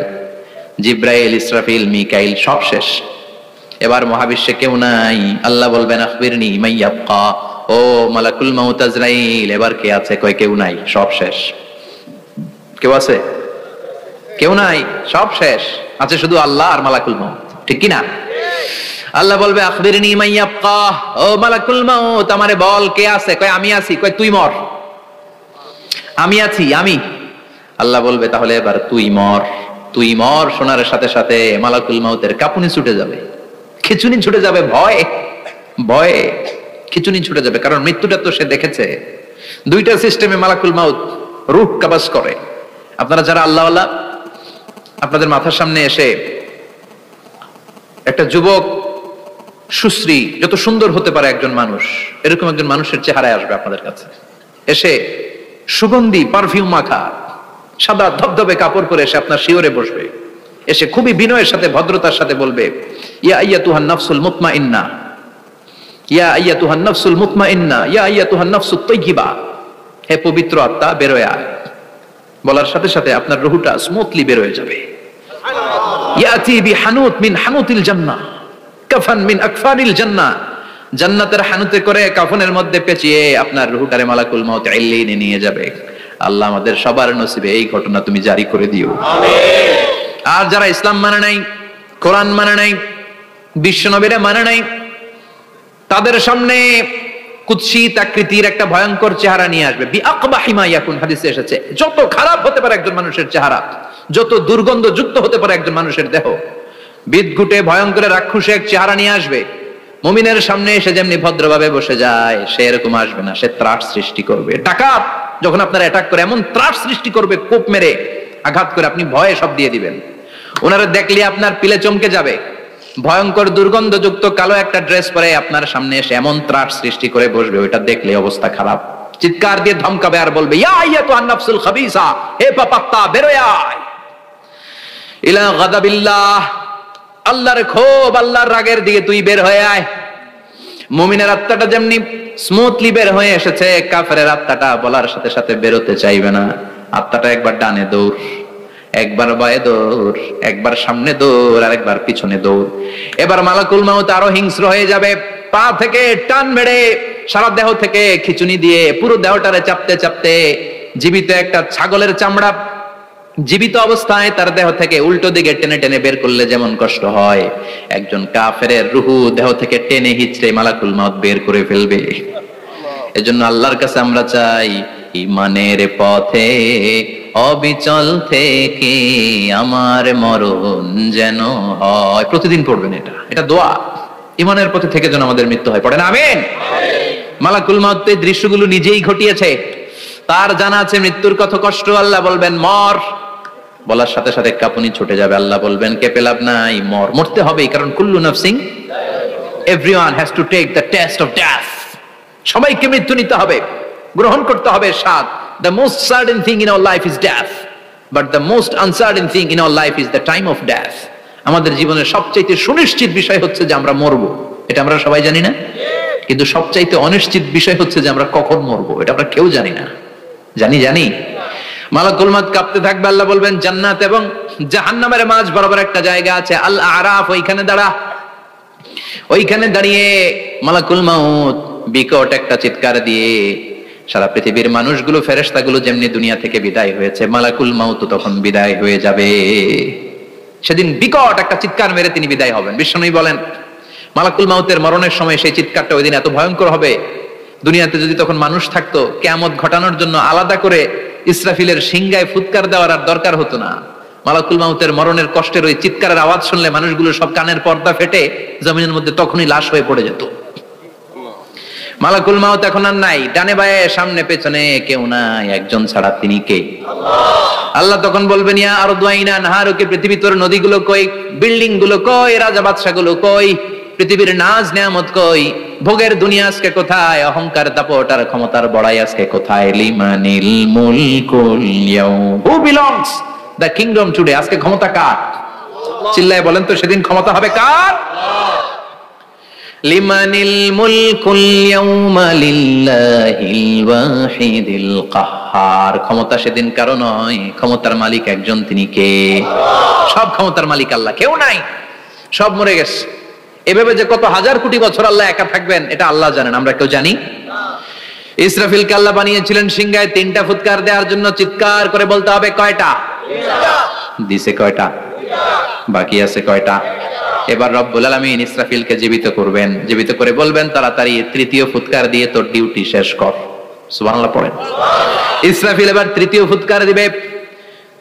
জিব্রাইল, ইসরাফিল, মিকাইল সব শেষ। এবার মহাবিশ্বে কেউ নাই। আল্লাহ বলবেন আখবিরনি মা ইয়াবকা, ও মালাকুল মাউত আজরাইল, এবার কে আছে? কয় কেউ নাই, সব শেষ। কেউ আছে? কেউ নাই, সব শেষ। আছে শুধু আল্লাহ আর মালাকুল মাউত, ঠিক কি না? আল্লাহ বলবে আখবিরনি মা ইয়াবকা, ও মালাকুল মাউত আমারে বল কে আছে? কয় আমি আছি। কয় তুই মর। আমি আছি, আমি। আল্লাহ বলবে তাহলে এবার তুই মর। তুই মর শোনার সাথে সাথে মালাকুল মাউতের কাঁপুনি ছুটে যাবে, খিচুনি ছুটে যাবে, ভয় ভয়ে খিচুনি ছুটে যাবে। কারণ মৃত্যুটা তো সে দেখেছে। দুইটা সিস্টেমে মালাকুল মাউত রূহ কবজ করে। আপনারা যারা আল্লাহওয়ালা, আপনাদের মাথার সামনে এসে একটা যুবক, সুশ্রী, যত সুন্দর হতে পারে একজন মানুষ, এরকম একজন মানুষের চেহারায় আসবে আপনাদের কাছে। এসে সুগন্ধি পারফিউম মাখা সাদা ধবধবে কাপড় পরে এসে আপনার শিওরে বসবে। এসে খুবই বিনয়ের সাথে, ভদ্রতার সাথে বলবে, ইয়া আইয়াতুহান নাফসুল মুতমাইন্না, ইয়া আইয়াতুহান নাফসুল মুতমাইন্না, ইয়া আইয়াতুহান নাফসুত তাইয়্যিবা, হে পবিত্র আত্মা বের হয়ে আয়। বলার সাথে সাথে আপনার রূহটা স্মুথলি বের হয়ে যাবে। ইয়াতি বিহানুত মিন হানুতিল জান্নাহ, কাফান মিন আকফানিল জান্নাহ, জান্নাতের হানুতে করে কাফনের মধ্যে পেঁচিয়ে আপনার রূহটারে মালাকুল মাউত ইল্লিনে নিয়ে যাবে। আল্লাহ আমাদের সবার নসিবে এই ঘটনা তুমি জারি করে দিও, আমিন। আর যারা ইসলাম মানে নাই, কোরআন মানে নাই, বিশ্ব নবীরা মানে নাই, তাদের সামনে কুৎসিত আকৃতির একটা ভয়ঙ্কর চেহারা নিয়ে আসবে। বিআকবাহি মা ইয়াকুন, হাদিসে এসেছে, যত খারাপ হতে পারে একজন মানুষের চেহারা, যত দুর্গন্ধ যুক্ত হতে পারে একজন মানুষের দেহ, বিদঘুটে ভয়ঙ্কর রাক্ষসে এক চেহারা নিয়ে আসবে। মুমিনের সামনে এসে যেমনি ভদ্রভাবে বসে যায়, সে এরকম আসবে না, সে ত্রাস সৃষ্টি করবে। ডাকাত যখন আপনার অ্যাটাক করে এমন ত্রাস সৃষ্টি করবে, কোপ মেরে আঘাত করে আপনি ভয়ে সব দিয়ে দিবেন। ওনারা দেখলে আপনার পিলে চমকে যাবে। ভয়ঙ্কর দুর্গন্ধযুক্ত কালো একটা ড্রেস পরে আপনার সামনে এসে এমন ত্রাস সৃষ্টি করে বসবে, ওইটা দেখলে অবস্থা খারাপ। চিৎকার দিয়ে ধমকাবে আর বলবে, ইয়া আইয়াতুহান নাফসুল খাবিসা, হে পাপাত্তা বের হয়ে আয় ইলা গাদাবিল্লাহ, আল্লাহর ক্ষোভ, আল্লাহর রাগের দিকে তুই বের হয়ে আয়। মুমিনের আত্মাটা যেমনি স্মুথলি বের হয়ে এসেছে, কাফেরের আত্মাটা বলার সাথে সাথে বেরোতে চাইবে না। আত্মাটা একবার ডানে দৌড়, একবার বায়ে দৌড়, একবার সামনে দৌড়, আর একবার পিছনে দৌড়। এবার মালাকুল মাউত আরো হিংস্র হয়ে যাবে। পা থেকে টান মেরে সারা দেহ থেকে খিচুনি দিয়ে পুরো দেহটারে চাপতে চাপতে, জীবিত একটা ছাগলের চামড়া জীবিত অবস্থায় তার দেহ থেকে উল্টো দিকে টেনে টেনে বের করলে যেমন কষ্ট হয়, একজন কাফেরের রূহ দেহ থেকে টেনে হিচড়ে মালাকুল মাউত বের করে ফেলবে। এজন্য আল্লাহর কাছে আমরা চাই, ঈমানের পথে অবিচল থেকে আমার মরণ যেন হয়। প্রতিদিন পড়বেন এটা দোয়া। ঈমানের পথে থেকে যেন আমাদের মৃত্যু হয়। পড়েন আমিন। মালাকুল মাউত এই দৃশ্যগুলো নিজেই ঘটিয়েছে, তার জানা আছে মৃত্যুর কত কষ্ট। আল্লাহ বলবেন মর, বলার সাথে সাথে কাঁপুনি ছুটে যাবে। আল্লাহ বলবেন কেঁপে লাভ নাই, মর, মরতে হবেই, কারণ কুল্লু নাফসিন, everyone has to take the test of death. সবাইকে মৃত্যু নিতে হবে, গ্রহণ করতে হবে স্বাদ। The most certain thing in our life is death, but the most uncertain thing in our life is the time of death. আমাদের জীবনের সবচেয়ে সুনিশ্চিত বিষয় হচ্ছে যে আমরা মরবো। এটা আমরা সবাই জানি না? কিন্তু সবচাইতে অনিশ্চিত বিষয় হচ্ছে যে আমরা কখন মরবো, এটা আমরা কেউ জানি না। জানি মালাকুল মউত কাঁপতে থাকবে, আল্লাহ বলবেন জান্নাত এবং জাহান্নামের মাঝ বরাবর একটা জায়গা আছে, আল আরাফ, ওইখানে দাঁড়া। ওইখানে দাঁড়িয়ে মালাকুল মউত বিকট একটা চিৎকার দিয়ে সারা পৃথিবীর মানুষগুলো, ফেরেশতাগুলো যেমনি দুনিয়া থেকে বিদায় হয়েছে, মালাকুল মউত তখন বিদায় হয়ে যাবে। সেদিন বিকট একটা চিৎকার মেরে তিনি বিদায় হবেন। বিশ্বনবী বলেন মালাকুল মউতের মরণের সময় সেই চিৎকারটা ওই দিন এত ভয়ঙ্কর হবে, দুনিয়াতে যদি তখন মানুষ থাকতো কিয়ামত ঘটানোর জন্য আলাদা করে ইসরাফিলের সিংগায় ফুৎকার দেওয়ার আর দরকার হতো না। মালাকুল মউতের মরণের কষ্টের ওই চিৎকারের আওয়াজ শুনলে মানুষগুলো সব কানের পর্দা ফেটে জমিনের মধ্যে তখনই লাশ হয়ে পড়ে যেত। মালাকুল মউত এখন আর নাই, ডানে বায়ে সামনে পেছনে কেউ নাই, একজন ছাড়া, তিনি কে? আল্লাহ তখন বলবেন ইয়া আরদু আইনা নাহারুকে, পৃথিবী তোর নদীগুলো কই, বিল্ডিং গুলো কই, রাজা বাদশা গুলো কই, পৃথিবীর নাজ নিয়ামত কই, ভোগের দুনিয়া আজকে কোথায়, অহংকার দাপট আর ক্ষমতার বড়াই আজকে কোথায়? লিমানিল মুলকুল ইয়াউম, who belongs the kingdom today, আজকে ক্ষমতা কার? চিল্লায় বলেন তো সেদিন ক্ষমতা হবে কার? লিমানিল মুলকুল ইয়াউমা লিল্লাহিল ওয়াহিদিল কাহ্হার, ক্ষমতা সেদিন কারো নয়, ক্ষমতার মালিক একজন, তিনি কে? সব ক্ষমতার মালিক আল্লাহ, কেউ নাই, সব মরে গেছে। এভাবে যে কত হাজার কোটি বছর আল্লাহ একা থাকবেন এটা আল্লাহ জানেন, আমরা কেউ জানি? ইসরাফিলকে আল্লাহ বানিয়েছিলেন সিংহায় 3টা ফুৎকার দেওয়ার জন্য, চিৎকার করে বলতে হবে কয়টা? দিছে কয়টা? বাকি আছে কয়টা? এবার রব্বুল আলামিন ইসরাফিলকে জীবিত করবেন, জীবিত করে বলবেন তাড়াতাড়ি 3য় ফুৎকার দিয়ে তোর ডিউটি শেষ কর। সুবহানাল্লাহ পড়েন। ইসরাফিল এবার 3য় ফুৎকার দিবে।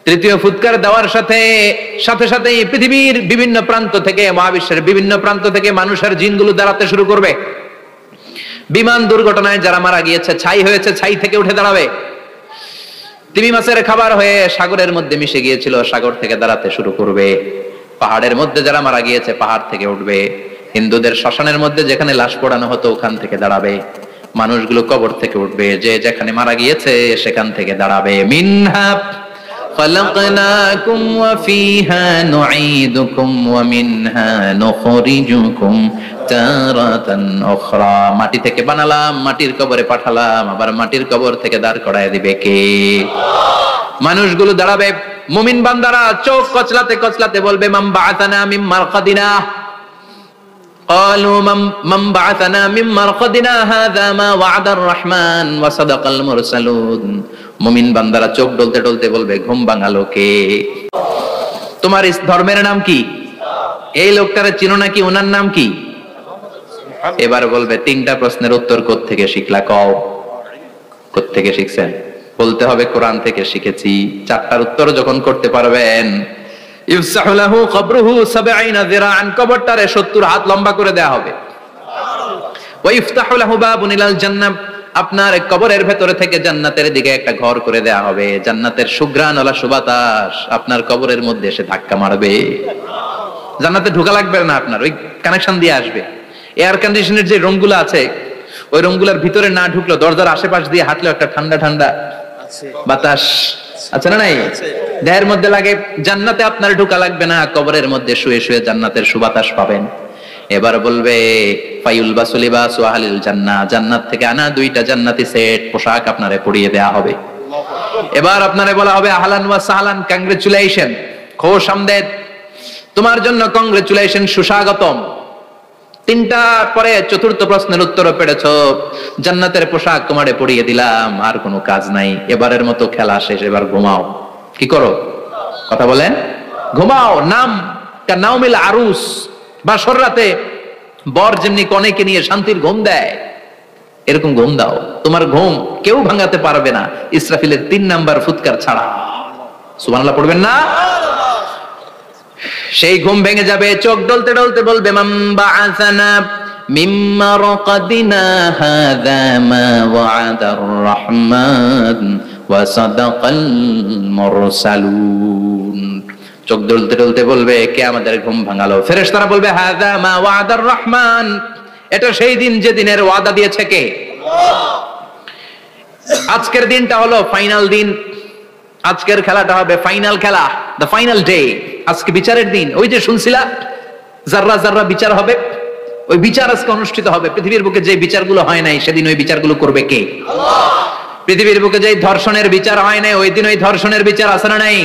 3য় ফুৎকার দেওয়ার সাথে সাথে পৃথিবীর বিভিন্ন প্রান্ত থেকে, মহাবিশ্বের বিভিন্ন প্রান্ত থেকে মানুষের জিনগুলো দাঁড়াতে শুরু করবে। বিমান দুর্ঘটনায় যারা মারা গিয়েছে, ছাই হয়েছে, ছাই থেকে উঠে দাঁড়াবে। তিমি মাছের খাবার হয়ে সাগরের মধ্যে মিশে গিয়েছিল, সাগর থেকে দাঁড়াতে শুরু করবে। পাহাড়ের মধ্যে যারা মারা গিয়েছে, পাহাড় থেকে উঠবে। হিন্দুদের শ্মশানের মধ্যে যেখানে লাশ পোড়ানো হতো ওখান থেকে দাঁড়াবে। মানুষগুলো কবর থেকে উঠবে, যে যেখানে মারা গিয়েছে সেখান থেকে দাঁড়াবে। মিনহা খালাকনাকুম ওয়া ফিহা নুঈদুকুম ওয়া মিনহা নুখরিজুকুম তারাতান উখরা, মাটি থেকে বানালাম, মাটির কবরে পাঠালাম, আবার মাটির কবর থেকে দাঁড় করায় দিবে কে? মানুষগুলো দাঁড়াবে। মুমিন বান্দারা চোখ কচলাতে কচলাতে বলবে মাম বাআতানা মিন মারকাদিনা, ক্বালু মাম বাআতানা মিন মারকাদিনা হাযা মা ওয়া'দার রহমান ওয়া সাদাকাল মুরসালুন। মুমিন বান্দারা চোখ ডলতে ডলতে বলবে ঘুম ভাঙালো কে? তোমার ধর্মের নাম কি? এই লোকটারে চিনো নাকি? ওনার নাম কি? এবার বলবে 3টা প্রশ্নের উত্তর কোত্থেকে শিখলা কও? কোত্থেকে শিখছেন? বলতে হবে কোরআন থেকে শিখেছি। 4টার উত্তর যখন করতে পারবেন, ইফসাহু লাহু কবরুহু 70 যিরাআন, কবরটারে 70 হাত লম্বা করে দেয়া হবে। ওয়া ইফতাহু লাহু বাবুন ইলাল জান্নাহ, আপনার কবরের ভেতরে থেকে জান্নাতের দিকে একটা ঘর করে দেয়া হবে। জান্নাতের সুঘ্রাণওয়ালা সুবাতাস আপনার কবরের মধ্যে এসে ধাক্কা মারবে। জান্নাতে ঢোকা লাগবে না, আপনার ওই কানেকশন দিয়ে আসবে। এয়ার কন্ডিশনের যে রুমগুলো আছে, ওই রুমগুলোর ভিতরে না ঢুকলো, দরজার আশেপাশ দিয়ে হাঁটলেও একটা ঠান্ডা ঠান্ডা বাতাস আছে না? নাই, দেহের মধ্যে লাগে। জান্নাতে আপনার ঢোকা লাগবে না, কবরের মধ্যে শুয়ে শুয়ে জান্নাতের সুবাতাস পাবেন। এবার বলবে ফায়ুল বাসুলিবাসু আহলিল জান্নাহ, জান্নাত থেকে আনা 2টা জান্নাতি সেট পোশাক আপনারে পরিয়ে দেয়া হবে। এবার আপনারে বলা হবে আহলান ওয়া সাহলান, কংগ্রেচুলেশন, খোশ আমদেদ, তোমার জন্য কংগ্রেচুলেশন, সুস্বাগতম। 3টা পরে 4র্থ প্রশ্নের উত্তরও পেরেছো, জান্নাতের পোশাক তোমারে পরিয়ে দিলাম, আর কোনো কাজ নাই, এবারের মতো খেলা শেষ, এবার ঘুমাও। কি করো? কথা বলেন, ঘুমাও। নাম কা নাউমিল আরুস, বাসর রাতে বর যেমনি কনেকে নিয়ে শান্তির ঘুম দেয়, এরকম ঘুম দাও। তোমার ঘুম কেউ ভাঙাতে পারবে না ইসরাফিলের 3 নাম্বার ফুৎকার ছাড়া। সুবহানাল্লাহ পড়বেন না? সেই ঘুম ভেঙে যাবে, চোখ ডলতে ডলতে বলবে মান বাআসানা মিন মারকাদিনা হাযা মা ওয়া'দার রহমান ওয়া সাদাকাল মুরসালুন। চোখ ডলতে ডলতে বলবে কে আমাদের ঘুম ভাঙালো? ফেরেশতারা বলবে হাযা মা ওয়া'দার রহমান, এটা সেই দিন যে দিনের ওয়াদা দিয়েছে কে? আজকের দিনটা হলো ফাইনাল দিন, আজকের খেলাটা হবে ফাইনাল খেলা, দ্য ফাইনাল ডে। আজকে বিচারের দিন। ওই যে শুনছিলা জাররা জাররা বিচার হবে, ওই বিচার আজকে অনুষ্ঠিত হবে। পৃথিবীর বুকে যে বিচারগুলো হয় নাই সেদিন ওই বিচারগুলো করবে কে? আল্লাহ। পৃথিবীর বুকে যে ধর্ষণের বিচার হয় নাই ওই দিন ওই ধর্ষণের বিচার আছে না নাই?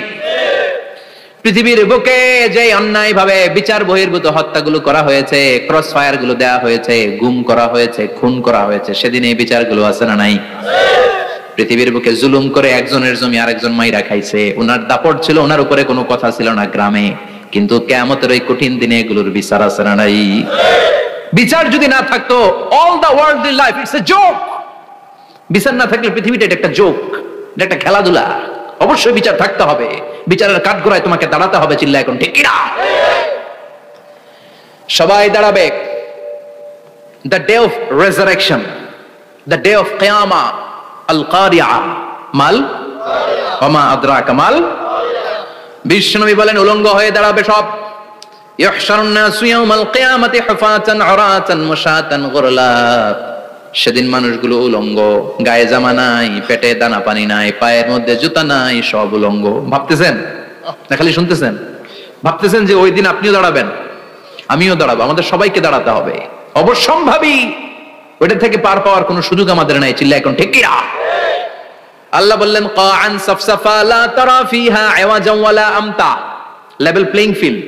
পৃথিবীর বুকে যে অন্যায় ভাবে বিচার বহির্ভূত হত্যাগুলো করা হয়েছে, ক্রস ফায়ার গুলো দেওয়া হয়েছে, গুম করা হয়েছে, খুন করা হয়েছে, সেদিন এই বিচারগুলো আছে না নাই? পৃথিবীর বুকে জুলুম করে একজনের জমি আরেকজন মাইরা খাইছে, ওনার দাপট ছিল, ওনার উপরে কোনো কথা ছিল না গ্রামে, কিন্তু কিয়ামতের ওই কঠিন দিনে এগুলোর বিচার আছে না নাই? বিচার যদি না থাকতো, all the worldly life it's a joke. বিচার না থাকলে পৃথিবীটা এটা একটা জোক, এটা একটা খেলাধুলা। অবশ্যই বিচার থাকতে হবে, বিচারের কাঠগড়ায় তোমাকে দাঁড়াতে হবে। চিল্লা এখন ঠিক কিনা? সবাই দাঁড়াবে। The day of resurrection, the day of কিয়ামা, আল কারিয়া মাল ওমা আদরাকা মাল। বিশ্বনবী বলেন উলঙ্গ হয়ে দাঁড়াবে সব। ইহশারুন নাসু ইয়াউমাল কিয়ামাতি হুফাতান উরাতান মুশাতান গুরলা। সেদিন মানুষগুলো উলঙ্গ, গায়ে জামা নাই, পেটে দানা পানি নাই, পায়ের মধ্যে জুতা নাই, সব উলঙ্গ। ভাবতেছেন না খালি শুনতেছেন? ভাবতেছেন যে ওই দিন আপনিও দাঁড়াবেন, আমিও দাঁড়াবো, আমাদের সবাইকে দাঁড়াতে হবে। অবশ্যম্ভাবী, ওইটা থেকে পার পাওয়ার কোনো সুযোগ আমাদের নাই। চিল্লা এখন ঠিক কিনা? আল্লাহ বললেন কাআন সাফসাফা লা তারা ফিহা আওয়াজান ওয়ালা আমতা। লেভেল প্লেইং ফিল্ড,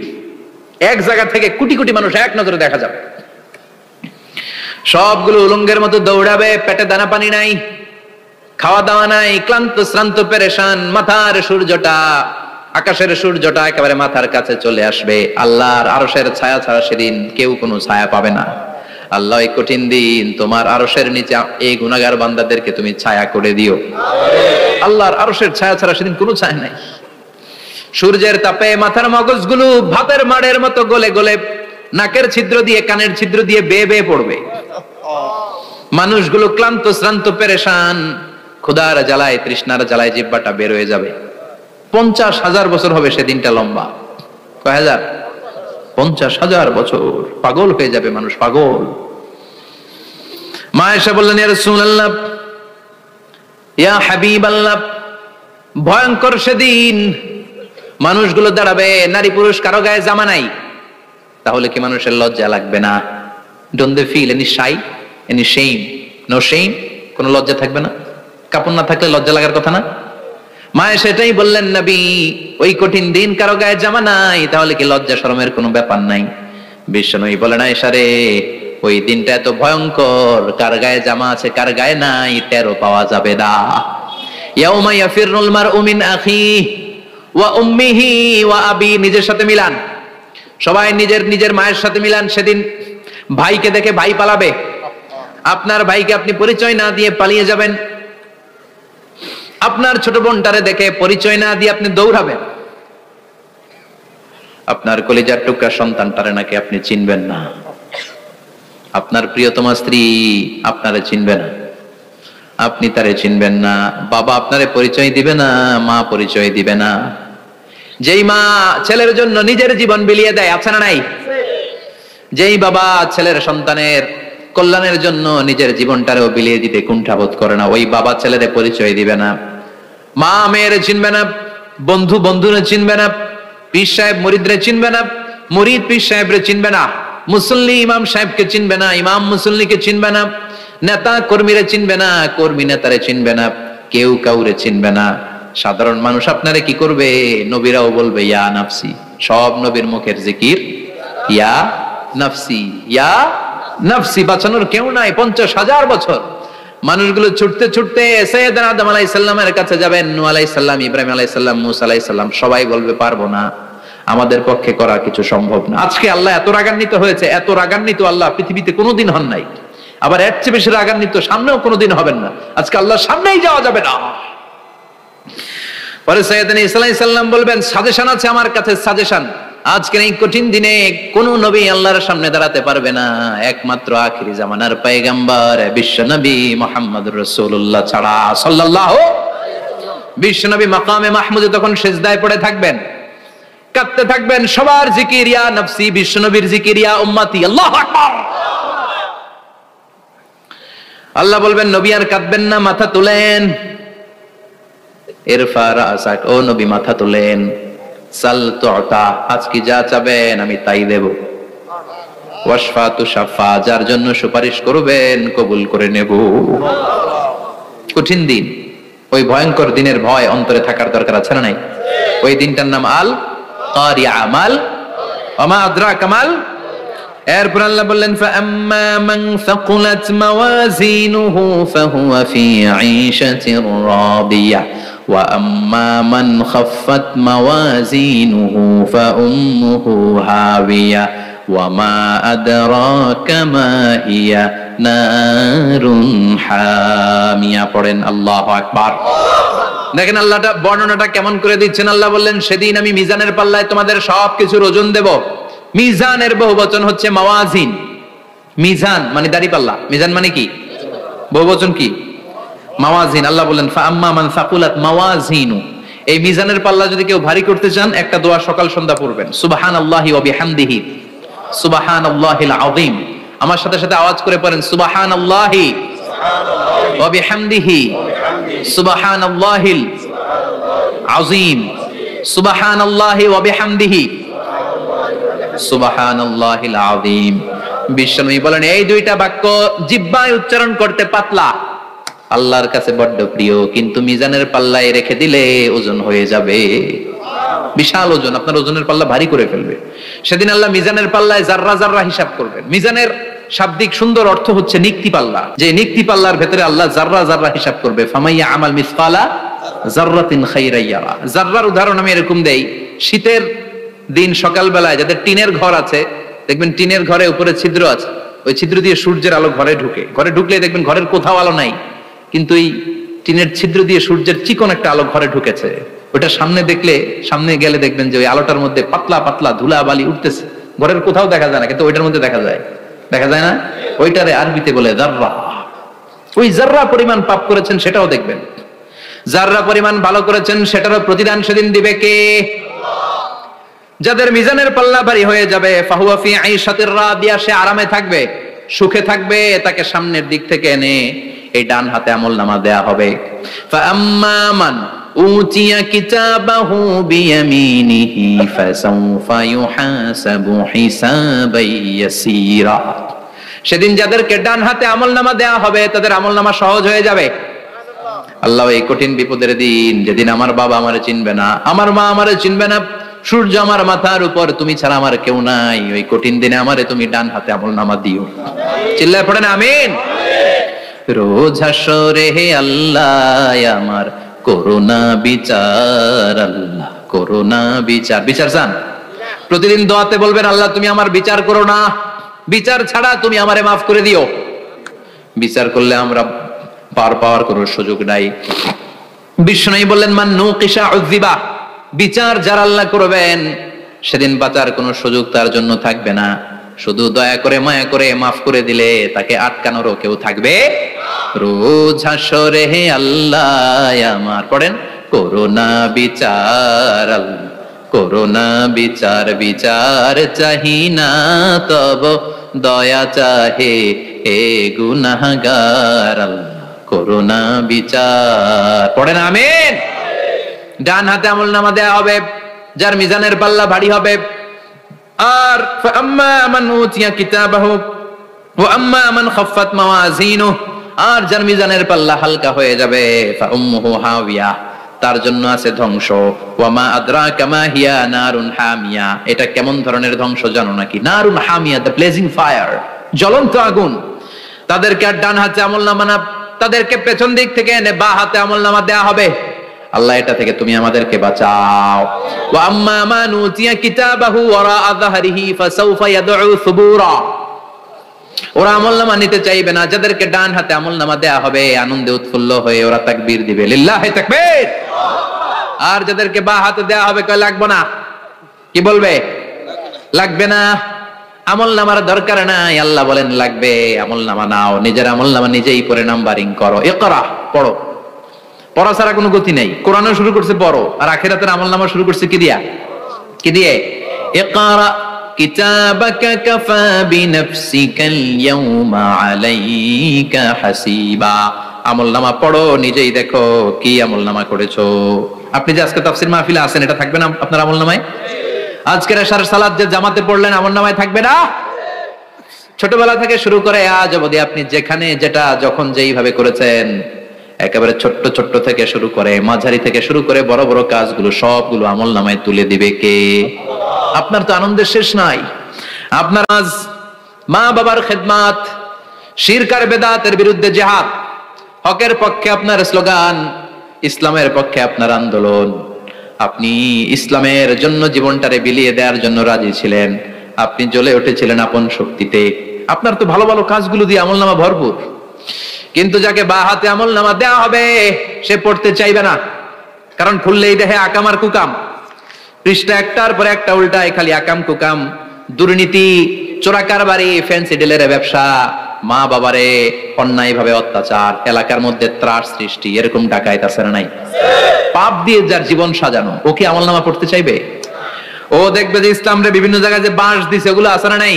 এক জায়গা থেকে কোটি কোটি মানুষ এক নজরে দেখা যাবে। সবগুলো উলঙ্গের মতো দৌড়াবে, পেটে দানা পানি নাই, খাওয়া দাওয়া নাই, ক্লান্ত শ্রান্ত পেরেশান। মাথার সূর্যটা, আকাশের সূর্যটা একেবারে মাথার কাছে চলে আসবে। আল্লাহর আরশের ছায়া ছাড়া সেদিন কেউ কোনো ছায়া পাবে না। আল্লাহ এই কঠিন দিন তোমার আরশের নিচে এই গুনাহগার বান্দাদেরকে তুমি ছায়া করে দিও। আল্লাহর আরশের ছায়া ছাড়া সেদিন কোনো ছায়া নাই। সূর্যের তাপে মাথার মগজগুলো ভাতের মাড়ের মতো গলে গলে নাকের ছিদ্র দিয়ে কানের ছিদ্র দিয়ে বেয়ে বেয়ে পড়বে। মানুষগুলো ক্লান্ত শ্রান্ত পেরেশান, ক্ষুধার জ্বালায় তৃষ্ণার জ্বালায় জিহ্বাটা বের হয়ে যাবে। 50,000 বছর হবে সেদিনটা লম্বা। কয় হাজার? 50,000 বছর। পাগল হয়ে যাবে মানুষ, পাগল। মা আয়েশা বললেন ইয়া রাসূলুল্লাহ, ইয়া হাবিবাল্লাহ, ভয়ঙ্কর সেদিন মানুষগুলো দাঁড়াবে, নারী পুরুষ কারো গায়ে জামা নাই, তাহলে কি মানুষের লজ্জা লাগবে না? Don't they feel any shy, any shame? No shame, কোনো লজ্জা থাকবে না? কাপড় না থাকলে লজ্জা লাগার কথা না? মায়ে সেটাই বললেন নবী, ওই কঠিন দিন কারো গায়ে জামা নাই, তাহলে কি লজ্জা শরমের কোনো ব্যাপার নাই? বিশ্বনবী বলেন আয়েশা রে, ওই দিনটা এত ভয়ঙ্কর, কার গায়ে জামা আছে কার গায়ে নাই টেরও পাওয়া যাবে না। ইয়াউমা ইয়াফিরুল মারউ মিন আখিহি ওয়া উম্মিহি ওয়া আবি। নিজের সাথে মিলান, সবাই নিজের নিজের মায়ের সাথে মিলান। সেদিন ভাইকে দেখে ভাই পালাবে। আপনার ভাইকে আপনি পরিচয় না দিয়ে পালিয়ে যাবেন। আপনার ছোট বোনটারে দেখে পরিচয় না দিয়ে আপনি দৌড়াবেন। আপনার কলিজার টুকরা সন্তানটারে নাকি আপনি চিনবেন না। আপনার প্রিয়তমা স্ত্রী আপনারে চিনবে না, আপনি তারে চিনবেন না। বাবা আপনারে পরিচয় দিবে না, মা পরিচয় দিবে না। যেই মা ছেলের জন্য নিজের জীবন বিলিয়ে দেয়, আছে না নাই? যেই বাবা ছেলের সন্তানের কল্যাণের জন্য নিজের জীবনটারেও বিলিয়ে দিতে কুণ্ঠাবোধ করে না, ওই বাবা ছেলেরে পরিচয় দিবে না। মা মেয়েরে চিনবে না, বন্ধু বন্ধুরে চিনবে না, পীর সাহেব মুরিদরে চিনবে না, মুরিদ পীর সাহেবরে চিনবে না, মুসল্লি ইমাম সাহেবকে চিনবে না, ইমাম মুসল্লিকে চিনবে না, নেতা কর্মীরে চিনবে না, কর্মী নেতারে চিনবে না, কেউ কাউরে চিনবে না। সাধারণ মানুষ আপনারে কি করবে? নবীরাও বলবে ইয়া নাফসি। সব নবীর মুখের জিকির ইয়া নাফসি, ইয়া নাফসি। বাঁচানোর কেউ নাই। 50,000 বছর মানুষগুলো ছুটতে ছুটতে সাইয়েদনা আদম আলাইহিস সালামের কাছে যাবেন। নূহ আলাইহিস সালাম, ইব্রাহিম আলাইহিস সালাম, মুসা আলাইহিস সালাম, সবাই বলবে পারবো না, আমাদের পক্ষে করা কিছু সম্ভব না। আজকে আল্লাহ এত রাগান্বিত হয়েছে, এত রাগান্বিত আল্লাহ পৃথিবীতে কোনোদিন হন নাই। আবার এর চেয়ে বেশি রাগান্বিত সামনেও কোনোদিন হবেন না। আজকে আল্লাহর সামনেই যাওয়া যাবে না। পরে সাইয়েদনা ঈসা আলাইহিস সালাম বলবেন সাজেশন আছে আমার কাছে, সাজেশন। আজকের এই কঠিন দিনে কোন নবী আল্লাহর সামনে দাঁড়াতে পারবে না, একমাত্র আখিরি জামানার পয়গম্বর বিশ্ব নবী মুহাম্মদুর রাসূলুল্লাহ ছাড়া সাল্লাল্লাহু আলাইহি ওয়াসাল্লাম। বিশ্ব নবী মাকামে মাহমুদে তখন সিজদায় পড়ে থাকবেন, কাঁদতে থাকবেন। সবার জিকির ইয়া নফসি, বিশ্ব নবীর জিকির ইয়া উম্মতি। আল্লাহু আকবার। আল্লাহ বলবেন নবী আর কাঁদবেন না, মাথা তুলেন। ইরফা রাসাক, ও নবী মাথা তুলেন। সাল তুতা, আজকে যা চাবেন আমি তাই দেব। ওয়াশফাতু শাফা, যার জন্য সুপারিশ করবেন কবুল করে নেব। কঠিন দিন, ওই ভয়ঙ্কর দিনের ভয় অন্তরে থাকার দরকার আছে না নাই? ওই দিনটার নাম আল কারিয়া, মাল ওমা আদরাকা মাল। এরপর আল্লাহ বললেন ফাআম্মা মান সাকুলাত মাওয়াজিনুহু ফাহুয়া ফি ঈশাতির রাদিয়া ওয়া আম্মা মান খাফফাত মাওয়াজিনুহু ফাউম্মুহু হাবিয়া ওয়া মা আদরাকা মা হিয়া নারুন হামিয়া। পড়েন আল্লাহু আকবার। দেখেন আল্লাহটা বর্ণনাটা কেমন করে দিচ্ছেন। আল্লাহ বললেন সেদিন আমি মিজানের পাল্লায় তোমাদের সবকিছুর ওজন দেব। মিজানের বহুবচন হচ্ছে মাওয়াজিন। মিজান মানে দাড়ি পাল্লা, মিজান মানে কি? বহুবচন কি? মাওয়াজিন। আল্লাহ বললেন ফাআম্মা মান সাকুলাত মাওয়াজিনু, এই মিজানের পাল্লা যদি কেউ ভারী করতে চান একটা দোয়া সকাল সন্ধ্যা পড়বেন, সুবহানাল্লাহি ওয়া বিহামদিহি সুবহানাল্লাহিল আযীম। আমার সাথে সাথে আওয়াজ করে পড়েন সুবহানাল্লাহি ওয়া বিহামদিহি সুবহানাল্লাহিল আযীম, সুবহানাল্লাহি ওয়া বিহামদিহি সুবহানাল্লাহিল আযীম। বিশ্বনবী বলেন এই দুইটা বাক্য জিহ্বায় উচ্চারণ করতে পাতলা, আল্লাহর কাছে বড্ড প্রিয়, কিন্তু মিজানের পাল্লায় রেখে দিলে ওজন হয়ে যাবে, বিশাল ওজন, আপনার ওজনের পাল্লা ভারী করে ফেলবে। সেদিন আল্লাহ মিজানের পাল্লায় জাররা জাররা হিসাব করবেন। মিজানের শাব্দিক সুন্দর অর্থ হচ্ছে নিক্তি পাল্লা, যে নিক্তি পাল্লার ভেতরে আল্লাহ জাররা জাররা হিসাব করবে। ফামাইয়া আমাল মিসকালা জাররাতিন খাইরান ইয়ারা। জাররার উদাহরণ আমি এরকম দেই, শীতের দিন সকালবেলায় যাদের টিনের ঘর আছে, দেখবেন টিনের ঘরে উপরে ছিদ্র আছে, ওই ছিদ্র দিয়ে সূর্যের আলো ঘরে ঢুকে, ঘরে ঢুকলে দেখবেন ঘরের কোথাও আলো নাই, কিন্তু এই টিনের ছিদ্র দিয়ে সূর্যের চিকন একটা আলো ঘরে ঢুকেছে। ওটা সামনে দেখলে, সামনে গেলে দেখবেন যে ওই আলোটার মধ্যে পাতলা পাতলা ধুলা বালি উঠতেছে, ঘরের কোথাও দেখা যায় না, কিন্তু ওইটার মধ্যে দেখা যায়, দেখা যায় না? ওইটারে আরবিতে বলে জাররা। ওই জাররা পরিমাণ পাপ করেছেন সেটাও দেখবেন, জাররা পরিমাণ ভালো করেছেন সেটারও প্রতিদান সেদিন দিবে কে? যাদের মিজানের পাল্লা ভারী হয়ে যাবে, ফাহুয়া ফি ঈশাতির রাদিয়া, সে আরামে থাকবে, সুখে থাকবে, তাকে সামনের দিক থেকে এনে এই ডান হাতে আমলনামা দেয়া হবে। ফাআম্মা মান উতিয়া কিতাবাহু বিয়ামিনিহি ফাসাউফা ইউহাসাবু হিসাবান ইয়াসীরা। সেদিন যাদেরকে ডান হাতে আমলনামা দেয়া হবে তাদের আমলনামা সহজ হয়ে যাবে। আল্লাহ এই কঠিন বিপদের দিন, যেদিন আমার বাবা আমারে চিনবে না, আমার মা আমারে চিনবে না, সূর্য আমার মাথার উপর, তুমি ছাড়া আমার কেউ নাই, ওই কঠিন দিনে আমারে তুমি ডান হাতে আমলনামা দিও। চিল্লায় পড়েন আমিন। রোজ হাসরে হে আল্লাহ আমার করোনা বিচার, আল্লাহ করোনা বিচার। বিচার চান? প্রতিদিন দোয়াতে বলবেন আল্লাহ তুমি আমার বিচার করো না, বিচার ছাড়া তুমি আমারে মাফ করে দিও। বিচার করলে আমরা পার পাওয়ার কোনো সুযোগ নাই। বিষ্ণু বললেন মান নুকিশা উযিবা, বিচার যারা আল্লাহ করবেন সেদিন বাঁচার কোনো সুযোগ তার জন্য থাকবে না। শুধু দয়া করে মায়া করে মাফ করে দিলে তাকে আটকানোরও কেউ থাকবে। রোজ হাসরে হে আল্লাহ আমার, পড়েন করোনা বিচার, আল্লাহ করোনা বিচার, বিচার চাহি না তব দয়া চাহে হে গুনাহগার, আল্লাহ করোনা বিচার। পড়েন আমিন। ডান হাতে আমলনামা দেয়া হবে যার মিজানের পাল্লা ভারী হবে। আর ফাআম্মা মান উতিয়া কিতাবাহু ওয়া আম্মা মান খাফফাত মাওয়াজিনুহু, আর যার মিজানের পাল্লা হালকা হয়ে যাবে, ফাউম্মুহু হাওিয়া, তার জন্য আছে ধ্বংস। ওয়া মা আদরাকা মা হিয়া নারুন হামিয়া, এটা কেমন ধরনের ধ্বংস জানো নাকি? নারুন হামিয়া, দ্য ব্লেজিং ফায়ার, জ্বলন্ত আগুন। তাদেরকে আর ডান হাতে আমলনামা না, তাদেরকে পেছন দিক থেকে এনে বা হাতে আমলনামা দেয়া হবে। আল্লাহ এটা থেকে তুমি আমাদেরকে বাঁচাও। ওয়া আম্মা মান উতিয়া কিতাবাহু ওয়ারা যাহরিহি ফাসাউফা ইয়াদউ সুবুরা, ওরা আমলনামা নিতে চাইবে না। যাদেরকে ডান হাতে আমলনামা দেয়া হবে আনন্দে উৎফুল্ল হয়ে ওরা তাকবীর দিবে, লিল্লাহি তাকবীর। আর যাদেরকে বা হাতে দেয়া হবে কয় লাগবে না, কি বলবে? লাগবে না, আমলনামার দরকার নাই। আল্লাহ বলেন লাগবে, আমলনামা নাও, নিজের আমলনামা নিজেই পড়ে নাম্বারিং করো। ইকরা, পড়ো, পড়া ছাড়া কোনো গতি নেই। কোরআনও শুরু করছে পড়ো, আর আখিরাতের আমলনামা শুরু করছে কি দিয়া? কি দিয়ে? ইকরা কিতাবাকা কাফা বিনাফসিকাল ইয়াউমা আলাইকা হাসিবা। আমলনামা পড়ো, নিজেই দেখো কি আমলনামা করেছো। আপনি যে আজকে তাফসীর মাহফিলে আছেন, এটা থাকবে না আপনার আমলনামায়? আজকের এশার সালাত যে জামাতে পড়লেন আমলনামায় থাকবে না? ছোটবেলা থেকে শুরু করে আজ অবধি আপনি যেখানে যেটা যখন যেইভাবে করেছেন, একেবারে ছোট্ট ছোট্ট থেকে শুরু করে মাঝারি থেকে শুরু করে বড় বড় কাজগুলো সবগুলো আমলনামায় তুলে দিবে কে? আপনার তো আনন্দের শেষ নাই। আপনার আজ মা বাবার খেদমাত, শিরক আর বেদাতের বিরুদ্ধে জিহাদ, হকের পক্ষে আপনার স্লোগান, ইসলামের পক্ষে আপনার আন্দোলন, আপনি ইসলামের জন্য জীবনটারে বিলিয়ে দেওয়ার জন্য রাজি ছিলেন, আপনি জ্বলে উঠেছিলেন আপন শক্তিতে। আপনার তো ভালো ভালো কাজগুলো দিয়ে আমলনামা ভরপুর, কিন্তু যাকে বা হাতে আমলনামা দেওয়া হবে সে পড়তে চাইবে না, কারণ খুললেই দেখে আকাম আর কুকাম, পৃষ্ঠা একটার পর একটা উল্টায় খালি আকাম কুকাম, দুর্নীতি, চোরা কারবারি, ফ্যান্সি ডিলের ব্যবসা, মা বাবারে অন্যায় ভাবে অত্যাচার, এলাকার মধ্যে ত্রাস সৃষ্টি, এরকম ডাকাইত আছে না নাই? পাপ দিয়ে যার জীবন সাজানো, ও কি আমলনামা পড়তে চাইবে? ও দেখবে যে ইসলামরে বিভিন্ন জায়গায় যে বাঁশ দিছে ওগুলো আছে না নাই?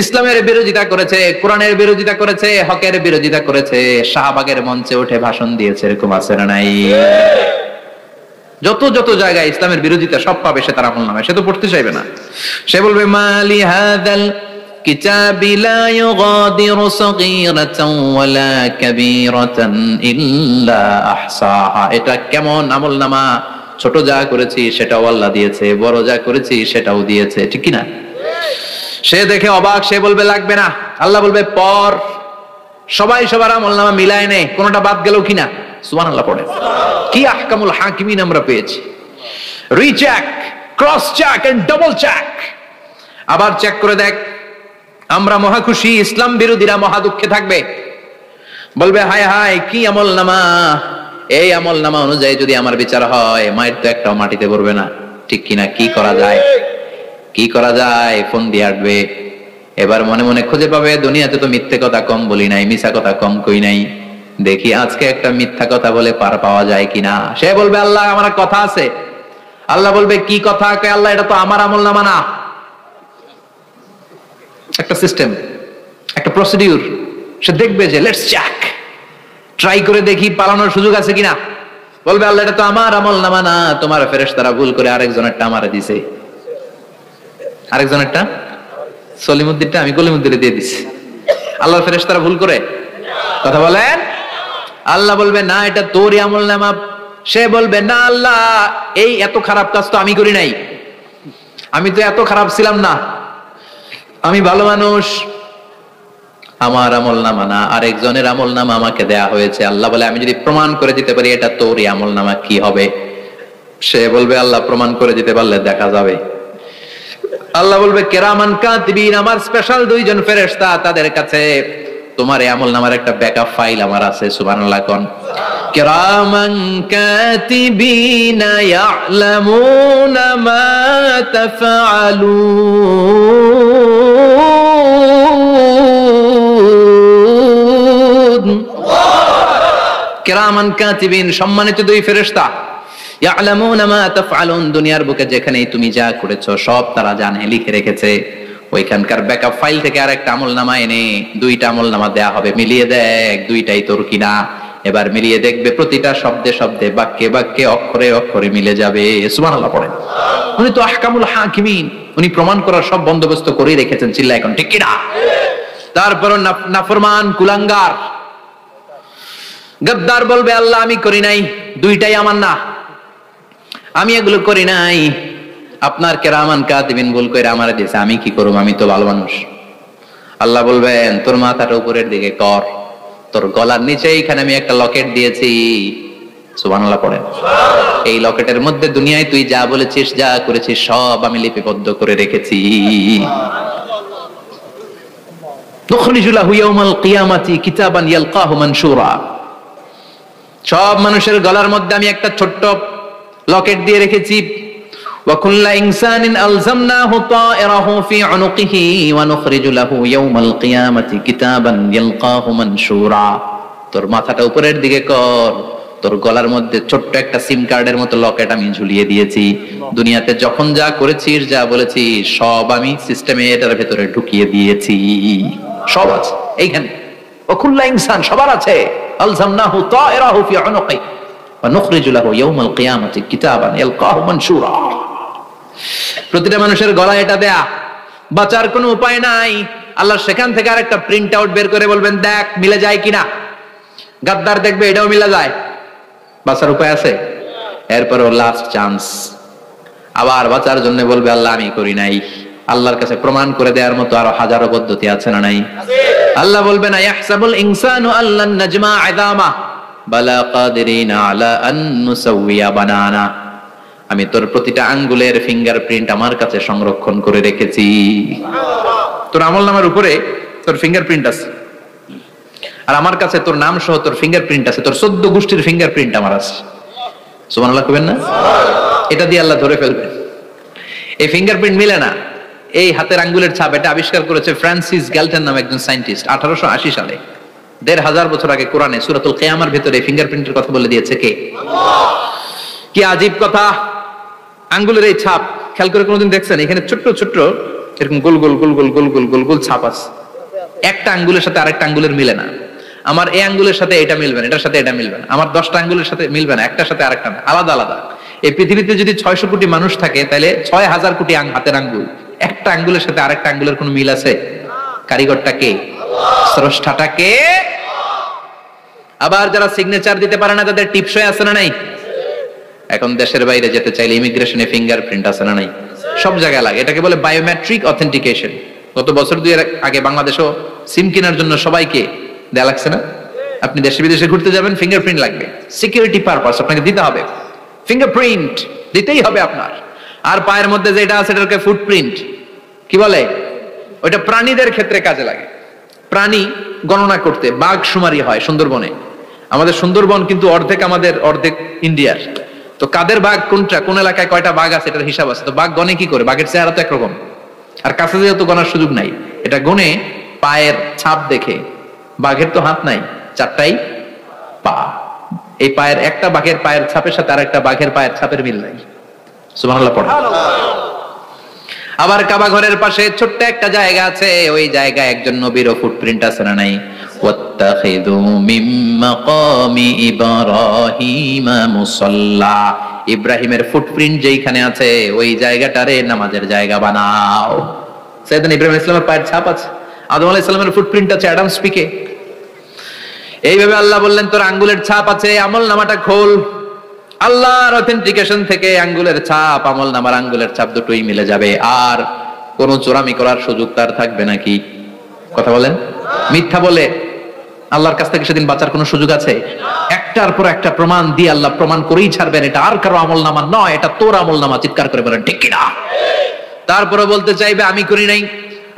ইসলামের বিরোধিতা করেছে, কোরআনের বিরোধিতা করেছে, হকের বিরোধিতা করেছে, শাহবাগের মঞ্চে উঠে ভাষণ দিয়েছে, এরকম আছে না নাই? যত যত জায়গায় ইসলামের বিরোধিতা সব পাবে সে তার আমলনামায়, সে তো পড়তে চাইবে না। সে বলবে মালি হাদাল কিতাবি লা ইউগাদিরু সগীরাতান ওয়ালা কাবীরাতান ইল্লা আহসাহা। এটা কেমন আমলনামা, ছোট যা করেছি সেটাও আল্লাহ দিয়েছে, বড় যা করেছি সেটাও দিয়েছে, ঠিক কি না? সে দেখে অবাক, সে বলবে লাগবে না। আল্লাহ বলবে পর, সবাই সবার আমলনামা মিলায় নেয়, কোনটা বাদ গেল কিনা। সুবহানাল্লাহ পড়ে। কি আহকামুল হাকিমিন আমরা পেয়েছি। Recheck, cross check and double check. আবার চেক করে দেখ। আমরা মহা খুশি, ইসলাম বিরোধীরা মহা দুঃখে থাকবে, বলবে হায় হায় কি আমলনামা, এই আমলনামা অনুযায়ী যদি আমার বিচার হয় মায়ের তো একটাও মাটিতে পড়বে না, ঠিক কিনা? কি করা যায়, কি করা যায়? ফোন দিয়ে আসবে। এবার মনে মনে খুঁজে পাবে দুনিয়াতে তো মিথ্যে কথা কম বলি নাই, মিছা কথা কম কই নাই, দেখি আজকে একটা মিথ্যা কথা বলে পার পাওয়া যায় কিনা। সে বলবে আল্লাহ আমার কথা আছে। আল্লাহ বলবে কি কথা? আল্লাহ এটা তো আমার আমলনামা না। একটা সিস্টেম, একটা প্রসিডিউর। সে দেখবে যে লেটস চেক, ট্রাই করে দেখি পালানোর সুযোগ আছে কিনা। বলবে আল্লাহ এটা তো আমার আমলনামা না, তোমার ফেরেশতারা ভুল করে আরেকজনেরটা আমারে দিছে, আরেকজনেরটা সলিমুদ্দিনটা আমি কলিমুদ্দিনে দিয়ে দিছি। আল্লাহর ফেরেশতারা ভুল করে কথা বলেন? আল্লাহ বলবে না এটা তোরই আমলনামা। সে বলবে না আল্লাহ এই এত খারাপ কাজ তো আমি করি নাই, আমি তো এত খারাপ ছিলাম না, আমি ভালো মানুষ, আমার আমলনামা না আরেকজনের আমলনামা আমাকে দেয়া হয়েছে। আল্লাহ বলে আমি যদি প্রমাণ করে দিতে পারি এটা তোরই আমলনামা কি হবে? সে বলবে আল্লাহ প্রমাণ করে দিতে পারলে দেখা যাবে। আল্লাহ বলবে কিরামান কাতিবিন, আমার স্পেশাল দুইজন ফেরেশতা, তাদের কাছে তোমার এই আমলনামার একটা ব্যাকআপ ফাইল আমার আছে। সুবহানাল্লাহ কোন। কিরামান কাতিবিন ইয়ালামুনা মা তাফআলুন। কিরামান কাতিবিন সম্মানিত দুই ফেরেশতা, ইয়ালামুনা মা তাফআলুন, দুনিয়ার বুকে যেখানেই তুমি যা করেছো সব তারা জানে, লিখে রেখেছে। ওইখানকার ব্যাকআপ ফাইল থেকে আরেকটা আমলনামা এনে দুইটা আমলনামা দেয়া হবে, মিলিয়ে দেখ দুইটাই তোর কিনা। এবার মিলিয়ে দেখবে প্রতিটা শব্দে শব্দে, বাক্যে বাক্যে, অক্ষরে অক্ষরে মিলে যাবে। সুবহানাল্লাহ পড়েন। উনি তো আহকামুল হাকিমিন, উনি প্রমাণ করার সব বন্দোবস্ত করেই রেখেছেন। চিল্লা এখন ঠিক কিনা? তারপর নাফরমান কুলাঙ্গার গদ্দার বলবে আল্লাহ আমি করি নাই, দুইটাই আমার না, আমি এগুলো করি নাই, আপনার কিরামান কাতিবিন ভুল করে আমারে দিয়েছে, আমি কি করব, আমি তো ভালো মানুষ। আল্লাহ বলবেন তোর মাথাটা উপরের দিকে কর, তোর গলার নিচে এখানে আমি একটা লকেট দিয়েছি। সুবহানাল্লাহ পড়েন। এই লকেটের মধ্যে দুনিয়ায় তুই যা বলেছিস যা করেছিস সব আমি লিপিবদ্ধ করে রেখেছি। নুখরিজু লাহু ইয়াউমাল কিয়ামাতি কিতাবান ইয়ালকাহু মানশুরা, সব মানুষের গলার মধ্যে আমি একটা ছোট্ট লকেট দিয়ে রেখেছি। ওয়া কুল্লা ইনসানিন আলজামনাহু তায়রাহু ফি উনুকিহি ওয়া নুখরিজু লাহু ইয়াউমাল কিয়ামাতি কিতাবান ইয়ালকাহু মানশুরা। তোর মাথাটা উপরের দিকে কর, তোর গলার মধ্যে ছোট্ট একটা সিম কার্ডের মতো লকেট আমি ঝুলিয়ে দিয়েছি। দুনিয়াতে যখন যা করেছিস যা বলেছিস সব আমি সিস্টেমে এটার ভেতরে ঢুকিয়ে দিয়েছি, সব আছে এইখানে। ওয়া কুল্লা ইনসান সবার আছে। আলজামনাহু তায়রাহু ফি উনুকিহি ওয়া নুখরিজু লাহু ইয়াউমাল কিয়ামাতি কিতাবান ইয়ালকাহু মানশুরা। প্রতিটা মানুষের গলায় এটা দেয়া, বাঁচার কোনো উপায় নাই। আল্লাহ সেখান থেকে আরেকটা প্রিন্ট আউট বের করে বলবেন দেখ মিলে যায় কিনা। গাদ্দার দেখবে এটাও মিলে যায়, বাঁচার উপায় আছে? এরপরে লাস্ট চান্স, আবার বাঁচার জন্য বলবে আল্লাহ আমি করি নাই। আল্লাহর কাছে প্রমাণ করে দেওয়ার মতো আরো হাজারো পদ্ধতি আছে না নাই? আল্লাহ বলবেন ইয়াহসাবুল ইনসানু আল্লান নাজমা ইযামা বালা কাদিরিনা আলা আন নুসাউইয়া বানানা। আমি তোর প্রতিটা আঙ্গুলের ফিঙ্গারপ্রিন্ট আমার কাছে সংরক্ষণ করে রেখেছি। তোর আমলনামার উপরে তোর ফিঙ্গারপ্রিন্ট আছে, আর আমার কাছে তোর নাম সহ তোর ফিঙ্গারপ্রিন্ট আছে, তোর 14 গোষ্ঠীর ফিঙ্গারপ্রিন্ট আমার আছে। সুবহানাল্লাহ কইবেন না? এটা দিয়ে আল্লাহ ধরে ফেলবে। এই ফিঙ্গারপ্রিন্ট মিলে না, এই হাতের আঙ্গুলের ছাপ, এটা আবিষ্কার করেছে ফ্রান্সিস গ্যালটন নামে একজন সায়েন্টিস্ট 1880 সালে। 1500 বছর আগে কোরআনে সূরাতুল কিয়ামার ভিতরে ফিঙ্গারপ্রিন্টের কথা বলে দিয়েছে কে? কি আজীব কথা! আঙ্গুলের এই ছাপ খেয়াল করে কোনোদিন দেখছেন? এখানে ছোট্ট ছোট্ট এরকম গোল গোল গোল গোল গোল গোল গোল গোল ছাপ আছে, একটা আঙ্গুলের সাথে আরেকটা আঙ্গুলের মিলে না। আমার এই আঙ্গুলের সাথে এটা মিলবে না, এটার সাথে এটা মিলবে না, আমার 10টা আঙ্গুলের সাথে মিলবে না, একটার সাথে আরেকটা না, আলাদা আলাদা। এই পৃথিবীতে যদি 600 কোটি মানুষ থাকে তাহলে 6000 কোটি হাতের আঙ্গুল, একটা আঙ্গুলের সাথে আরেকটা আঙ্গুলের কোনো মিল আছে? কারিগরটা কে? স্রষ্টাটা কে? আবার যারা সিগনেচার দিতে পারে না তাদের টিপসই আছে না নাই? এখন দেশের বাইরে যেতে চাইলে ইমিগ্রেশনে ফিঙ্গারপ্রিন্ট আছে না নাই? সব জায়গায় লাগে, এটাকে বলে বায়োমেট্রিক অথেন্টিকেশন। গত বছর 2 আগে বাংলাদেশও সিম কেনার জন্য সবাইকে দেয়া লাগছে না? আপনি দেশে বিদেশে ঘুরতে যাবেন, ফিঙ্গারপ্রিন্ট লাগবে, সিকিউরিটি পারপাস আপনাকে দিতে হবে, ফিঙ্গারপ্রিন্ট দিতেই হবে আপনার। আর পায়ের মধ্যে যেটা আছে এটাকে ফুটপ্রিন্ট কি বলে? ওইটা প্রাণীদের ক্ষেত্রে কাজে লাগে। প্রাণী গণনা করতে বাঘ শুমারি হয় সুন্দরবনে। আমাদের সুন্দরবন কিন্তু অর্ধেক আমাদের, অর্ধেক ইন্ডিয়ার। তো কাদের বাঘ কোনটা, কোন এলাকায় কয়টা বাঘ আছে এটার হিসাব আছে। তো বাঘ গনে কি করে? বাঘের চেহারা তো একরকম, আর কাছে যেহেতু গনার সুযোগ নাই, এটা গনে পায়ের ছাপ দেখে। বাঘের তো হাত নাই, 4টাই পা। এই পায়ের একটা বাঘের পায়ের ছাপের সাথে আরেকটা বাঘের পায়ের ছাপের মিল নাই। সুবহানাল্লাহ পড়া। আবার কাবা ঘরের পাশে ছোট্ট একটা জায়গা আছে, ওই জায়গায় একজন নবীরও ফুটপ্রিন্ট আছে না নাই? ওয়াত্তাখিযু মিন মাকামি ইব্রাহিমা মুসাল্লা। ইব্রাহিমের ফুটপ্রিন্ট যেখানে আছে ওই জায়গাটারে নামাজের জায়গা বানাও। সাইয়েদনা ইব্রাহিম আলাইহিস সালামের পায়ের ছাপ আছে, আদম আলাইহিস সালামের ফুটপ্রিন্ট আছে অ্যাডামস পিকে। এইভাবে আল্লাহ বললেন তোর আঙ্গুলের ছাপ আছে, আমলনামাটা খোল। আল্লাহর অথেন্টিকেশন থেকে আঙ্গুলের ছাপ, আমলনামার আঙ্গুলের ছাপ দুটোই মিলে যাবে। আর কোন চোরামি করার সুযোগ তার থাকবে নাকি? কথা বলেন। মিথ্যা বলে আল্লাহর কাছ থেকে সেদিন বাঁচার কোনো সুযোগ আছে? একটার পর একটা প্রমাণ দিয়ে আল্লাহ প্রমাণ করেই ছাড়বেন এটা আর কারো আমলনামা নয়, এটা তোর আমলনামা। চিৎকার করে বলেন ঠিক কিনা? তারপরে বলতে চাইবে আমি করি নাই।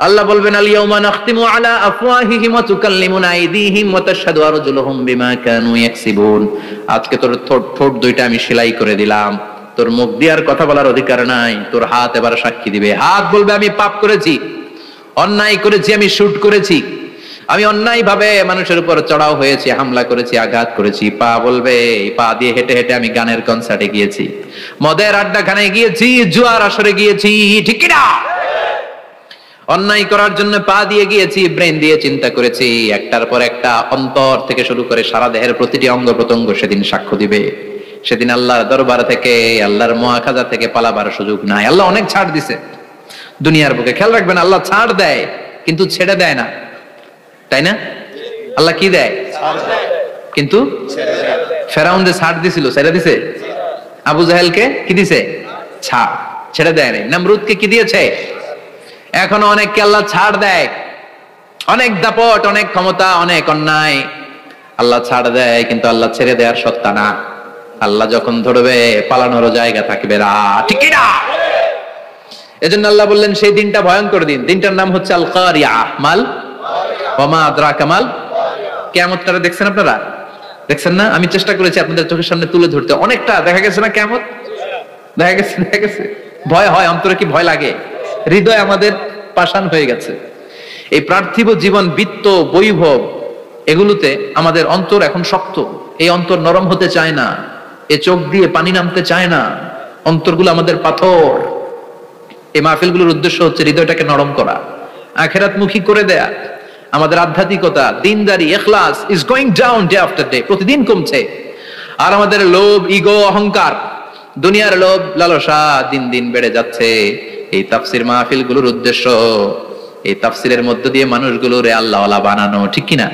আল্লাহ বলবেন আল ইয়াউমা নাখতিমু আলা আফওয়াহিহিম ওয়া তুকাল্লিমুনা আইদিহিম ওয়া তাশহাদু আরজুলুহুম বিমা কানু ইয়াকসিবুন। আজকে তোর ঠোঁট দুইটা আমি সেলাই করে দিলাম, তোর মুখ দিয়ে আর কথা বলার অধিকার নাই, তোর হাত এবার সাক্ষী দিবে। হাত বলবে আমি পাপ করেছি, অন্যায় করেছি, আমি শুট করেছি, আমি অন্যায় ভাবে মানুষের উপর চড়াও হয়েছি, হামলা করেছি, আঘাত করেছি। পা বলবে পা দিয়ে হেঁটে হেঁটে আমি গানের কনসার্টে গিয়েছি, মদের আড্ডাখানায় গিয়েছি, জুয়ার আসরে গিয়েছি, ঠিক কিনা? অন্যায় করার জন্য পা দিয়ে গিয়েছি, ব্রেন দিয়ে চিন্তা করেছি। একটার পর একটা অন্তর থেকে শুরু করে সারা দেহের প্রতিটি অঙ্গ প্রত্যঙ্গ সেদিন সাক্ষ্য দিবে। সেদিন আল্লাহর দরবার থেকে, আল্লাহর মুআখাযা থেকে পালাবার সুযোগ নাই। আল্লাহ অনেক ছাড় দিছে দুনিয়ার বুকে। খেয়াল রাখবেন, আল্লাহ ছাড় দেয় কিন্তু ছেড়ে দেয় না, তাই না? আল্লাহ কি দেয়? কিন্তু ফেরাউনকে ছাড় দিছিল, ছেড়ে দিছে। আবু জাহেলকে কি দিছে? ছাড়, ছেড়ে দেয় নাই। নমরুদকে কি দিয়েছে? এখনো অনেককে আল্লাহ ছাড় দেয়। অনেক দাপট, অনেক ক্ষমতা, অনেক অন্যায় আল্লাহ ছাড় দেয়, কিন্তু আল্লাহ ছেড়ে দেওয়ার সত্তা না। আল্লাহ যখন ধরবে পালানোর জায়গা থাকবে না, ঠিক কি না? এজন্য আল্লাহ বললেন সেই দিনটা ভয়ঙ্কর দিন। দিনটার নাম হচ্ছে আল কারিয়া। মাল ওয়া মা আদরাকা মাল। কিয়ামতটা দেখছেন আপনারা? দেখছেন না? আমি চেষ্টা করেছি আপনাদের চোখের সামনে তুলে ধরতে। অনেকটা দেখা গেছে না কিয়ামত? দেখা গেছে। ভয় হয়, অন্তরে কি ভয় লাগে? হৃদয় আমাদের পাষাণ হয়ে গেছে। এই পার্থিব জীবন, বিত্ত, বৈভব, এগুলোতে আমাদের অন্তর এখন শক্ত। এই অন্তর নরম হতে চায় না, এ চোখ দিয়ে পানি নামতে চায় না, অন্তরগুলো আমাদের পাথর। এই মাহফিলগুলোর উদ্দেশ্য হচ্ছে হৃদয়টাকে নরম করা, আখিরাতমুখী করে দেয়া। আমাদের আধ্যাত্মিকতা, দিনদারি, ইখলাস is going down day after day, প্রতিদিন কমছে। আর আমাদের লোভ, ইগো, অহংকার, দুনিয়ার লোভ, লালসা দিন দিন বেড়ে যাচ্ছে। এই তাফসীর মাহফিলগুলোর উদ্দেশ্য এই তাফসিরের মধ্য দিয়ে মানুষগুলোরে আল্লাহওয়ালা বানানো, ঠিক কিনা?